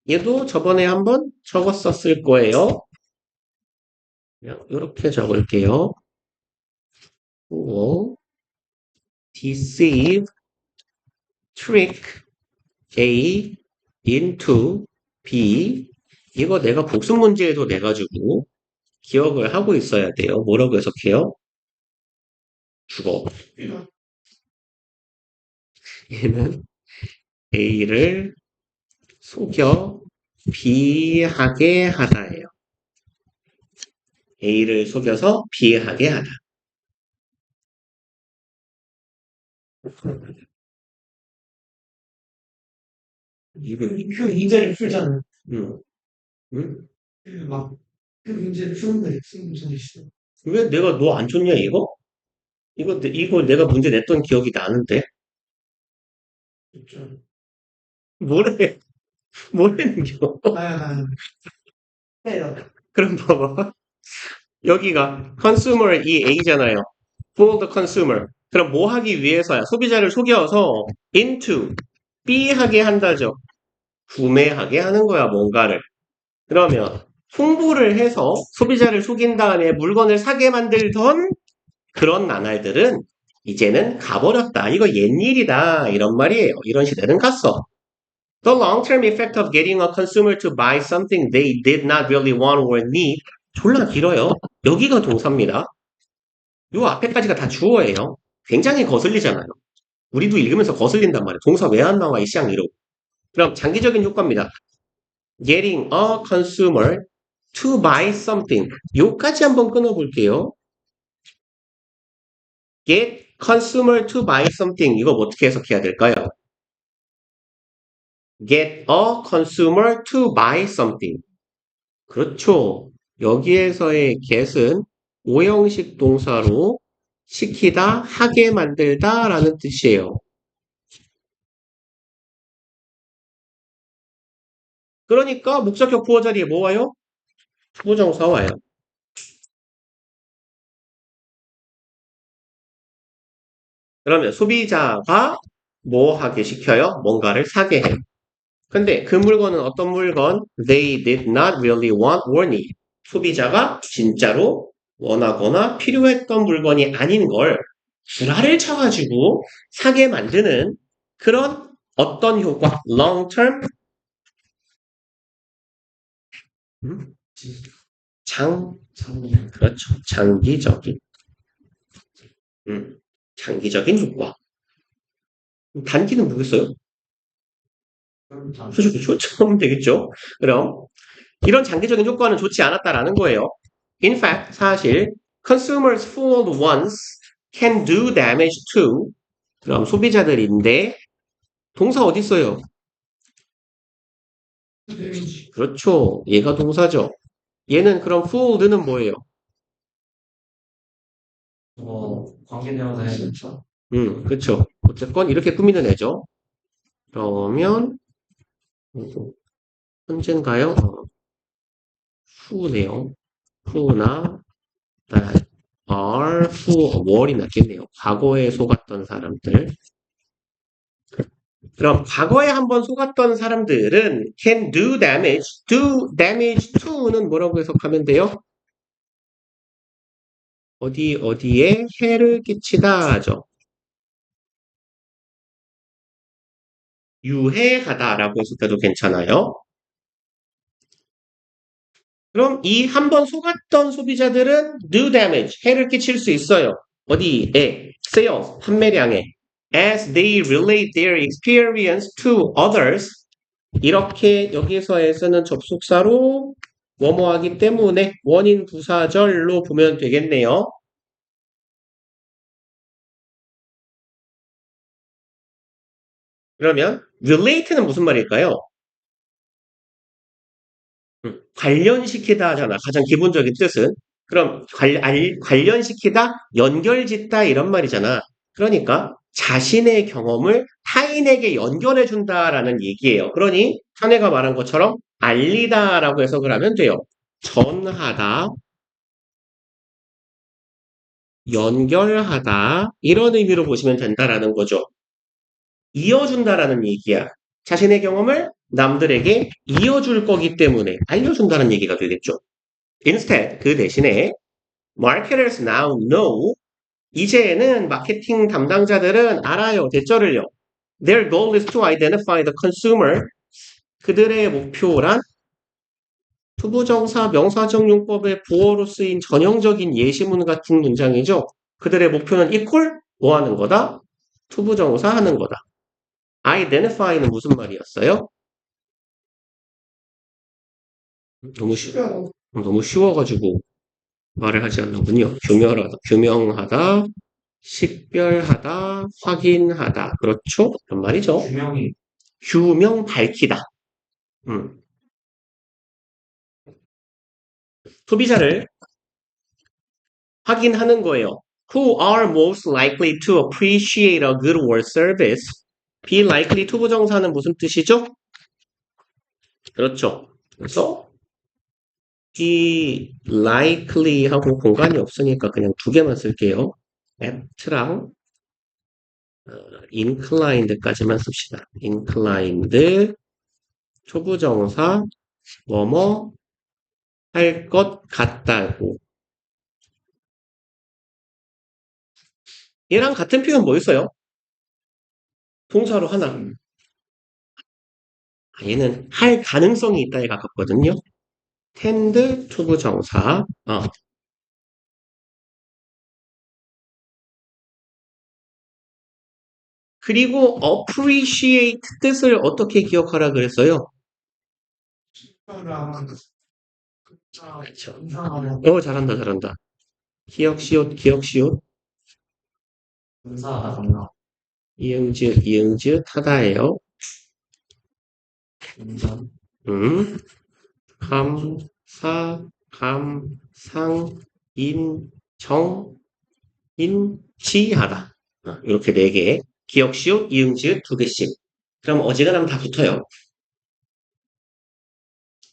얘도 저번에 한번 적었었을 거예요. 이렇게 적을게요. fool, deceive, trick A into B. 이거 내가 복습 문제에도 내가지고 기억을 하고 있어야 돼요. 뭐라고 해석해요? 주어. 얘는 A를 속여 B하게 하다예요. A를 속여서 B하게 하다. 이거, 그 문제를 풀잖아요. 응. 응? 그 문제를 푸는데 문제도 있어요. 왜 내가 너 안 줬냐, 이거? 이거 내가 문제 냈던 기억이 나는데. 그렇죠. 뭐래, 뭐래는겨. 나야. 해요. 그럼 봐봐. 여기가 consumer 이 A잖아요. for the consumer. 그럼 뭐 하기 위해서야? 소비자를 속여서 into B 하게 한다죠. 구매하게 하는 거야, 뭔가를. 그러면 홍보를 해서 소비자를 속인 다음에 물건을 사게 만들던 그런 나날들은 이제는 가버렸다. 이거 옛일이다. 이런 말이에요. 이런 시대는 갔어. The long-term effect of getting a consumer to buy something they did not really want or need. 졸라 길어요. 여기가 동사입니다. 요 앞에까지가 다 주어예요. 굉장히 거슬리잖아요. 우리도 읽으면서 거슬린단 말이에요. 동사 왜 안 나와, 이 쌍 이러고. 그럼 장기적인 효과입니다. Getting a consumer to buy something. 요까지 한번 끊어볼게요. Get consumer to buy something. 이거 어떻게 해석해야 될까요? Get a consumer to buy something. 그렇죠. 여기에서의 get은 오형식 동사로 시키다, 하게 만들다 라는 뜻이에요. 그러니까 목적격 부호 자리에 뭐 와요? 부정사 와요. 그러면 소비자가 뭐 하게 시켜요? 뭔가를 사게 해요. 근데 그 물건은 어떤 물건? They did not really want or need. 소비자가 진짜로 원하거나 필요했던 물건이 아닌 걸 불화를 쳐가지고 사게 만드는 그런 어떤 효과? Long term? 그렇죠. 장기적인. 장기적인 효과. 단기는 뭐겠어요? 그렇죠. 처음 되겠죠. 그럼 이런 장기적인 효과는 좋지 않았다라는 거예요. In fact, 사실 consumers fooled once can do damage to. 그럼 소비자들인데 동사 어디 있어요? 그렇죠. 얘가 동사죠. 얘는 그럼 fooled는 뭐예요? 관계되어서 해야겠죠. 그렇죠. 어쨌건 이렇게 꾸미는 애죠. 그러면 현재인가요? who네요. who나 that are, who, were이 낫겠네요. 과거에 속았던 사람들. 그럼 과거에 한번 속았던 사람들은 can do damage, do damage to는 뭐라고 해석하면 돼요? 어디에 해를 끼치다 하죠. 유해하다라고 해석해도 괜찮아요. 그럼 이 한번 속았던 소비자들은 do damage, 해를 끼칠 수 있어요. 어디에? sales, 판매량에. as they relate their experience to others. 이렇게 여기서에서는 접속사로 뭐뭐하기 때문에 원인 부사절로 보면 되겠네요. 그러면 relate는 무슨 말일까요? 관련시키다 하잖아. 가장 기본적인 뜻은. 그럼 관련시키다, 연결짓다 이런 말이잖아. 그러니까 자신의 경험을 타인에게 연결해준다라는 얘기예요. 그러니 현애가 말한 것처럼 알리다라고 해석을 하면 돼요. 전하다, 연결하다 이런 의미로 보시면 된다라는 거죠. 이어준다라는 얘기야. 자신의 경험을 남들에게 이어줄 거기 때문에 알려준다는 얘기가 되겠죠. Instead, 그 대신에 marketers now know 이제는 마케팅 담당자들은 알아요. 대절을요. Their goal is to identify the consumer. 그들의 목표란 투부정사 명사정용법의 부어로 쓰인 전형적인 예시문 같은 문장이죠. 그들의 목표는 equal 뭐 하는 거다? 투부정사 하는 거다. identify는 무슨 말이었어요? 너무 쉬워가지고 말을 하지 않는군요. 규명하다, 식별하다, 확인하다. 그렇죠? 그런 말이죠. 규명이 규명 밝히다. 소비자를 확인하는 거예요. Who are most likely to appreciate a good or service? Be likely to 부정사는 무슨 뜻이죠? 그렇죠. 그래서 be likely 하고 공간이 없으니까 그냥 두 개만 쓸게요. apt랑 inclined까지만 씁시다. inclined 초부정사 뭐뭐 할 것 같다고. 얘랑 같은 표현 뭐 있어요? 동사로 하나. 얘는 할 가능성이 있다에 가깝거든요. tend 투부정사. 그리고 appreciate 뜻을 어떻게 기억하라 그랬어요? 그렇죠. 잘한다. 기억시옷. 분사하다 정답. 이응지읒 하다예요. 인정. 인지하다. 이렇게 4개. 기억시옷, 이응지읒 2개씩. 그럼 어지간하면 다 붙어요.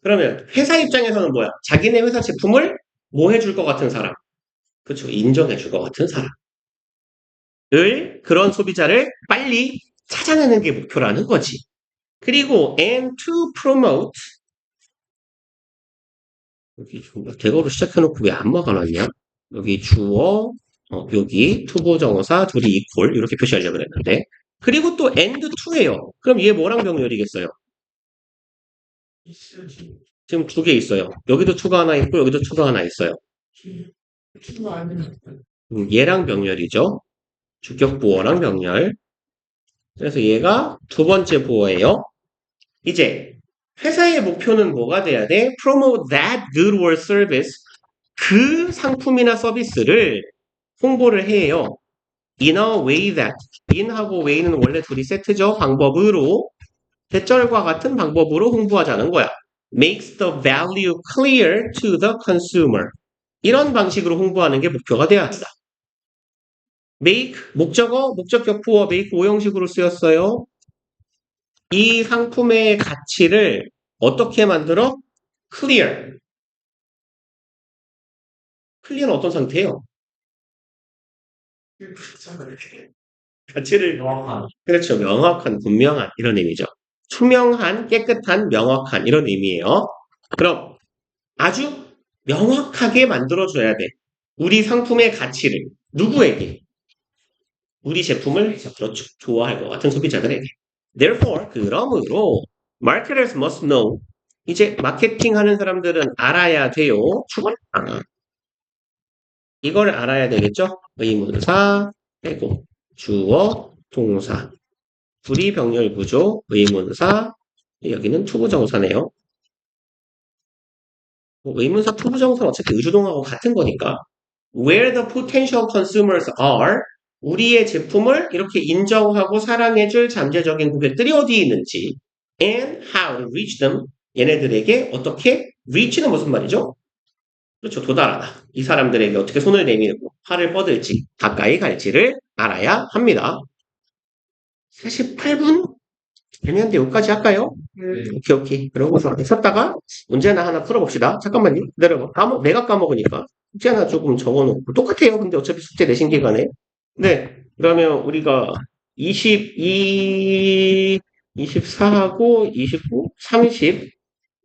그러면 회사 입장에서는 뭐야? 자기네 회사 제품을 뭐 해줄 것 같은 사람? 그렇죠. 인정해줄 것 같은 사람. 그런 소비자를 빨리 찾아내는 게 목표라는 거지. 그리고 and to promote 여기 대거로 시작해놓고 왜 안 막아놨냐? 여기 주어 여기 투부정사 둘이 equal 이렇게 표시하려고 했는데 그리고 또 and to예요. 그럼 얘 뭐랑 병렬이겠어요? 지금 2개 있어요. 여기도 to가 하나 있고 여기도 to가 하나 있어요. 얘랑 병렬이죠. 주격 부어랑 병렬. 그래서 얘가 두 번째 부어예요. 이제 회사의 목표는 뭐가 돼야 돼? Promote that good or service. 그 상품이나 서비스를 홍보를 해요. In a way that. in하고 way는 원래 둘이 세트죠. 방법으로. 대절과 같은 방법으로 홍보하자는 거야. Makes the value clear to the consumer. 이런 방식으로 홍보하는 게 목표가 돼야 한다. make, 목적어, 목적격 부어 make 5형식으로 쓰였어요. 이 상품의 가치를 어떻게 만들어? clear. clear는 어떤 상태예요? 가치를 명확한. 그렇죠. 명확한, 분명한 이런 의미죠. 투명한, 깨끗한, 명확한 이런 의미예요. 그럼 아주 명확하게 만들어줘야 돼. 우리 상품의 가치를 누구에게? 우리 제품을 그렇죠. 좋아할 것 같은 소비자들에게. Therefore, 그러므로 marketers must know. 이제 마케팅 하는 사람들은 알아야 돼요. 이걸 알아야 되겠죠? 의문사, 빼고 주어, 동사. 불이 병렬 구조, 의문사, 여기는 투부정사네요. 의문사, 투부정사는 어차피 의주동하고 같은 거니까. Where the potential consumers are, 우리의 제품을 이렇게 인정하고 사랑해줄 잠재적인 고객들이 어디에 있는지, and how to reach them, 얘네들에게 어떻게 reach는 무슨 말이죠? 그렇죠. 도달하다. 이 사람들에게 어떻게 손을 내밀고 팔을 뻗을지 가까이 갈지를 알아야 합니다. 48분? 되는데 여기까지 할까요? 네. 오케이. 그러고서 썼다가 문제 하나 풀어봅시다. 잠깐만요. 기다려봐. 내가 까먹으니까. 숙제 하나 조금 적어놓고. 똑같아요. 근데 어차피 숙제 내신 기간에. 네. 그러면 우리가 22, 24하고 29, 30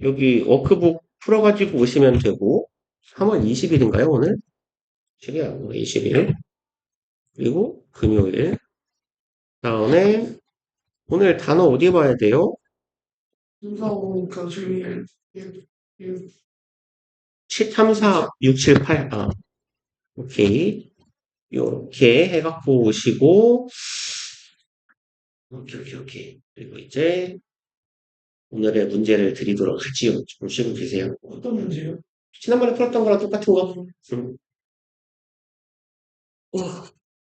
여기 워크북 풀어가지고 오시면 되고 3월 20일인가요, 오늘? 20일, 20일. 그리고 금요일. 다음에 오늘 단어 어디 봐야 돼요? 순서고 교수님 3, 4, 6, 7, 8. 아, 오케이. 요렇게 해갖고 오시고, 오케이. 그리고 이제 오늘의 문제를 드리도록 하지요. 보시고 계세요. 어떤 문제요? 지난번에 풀었던 거랑 똑같은 거.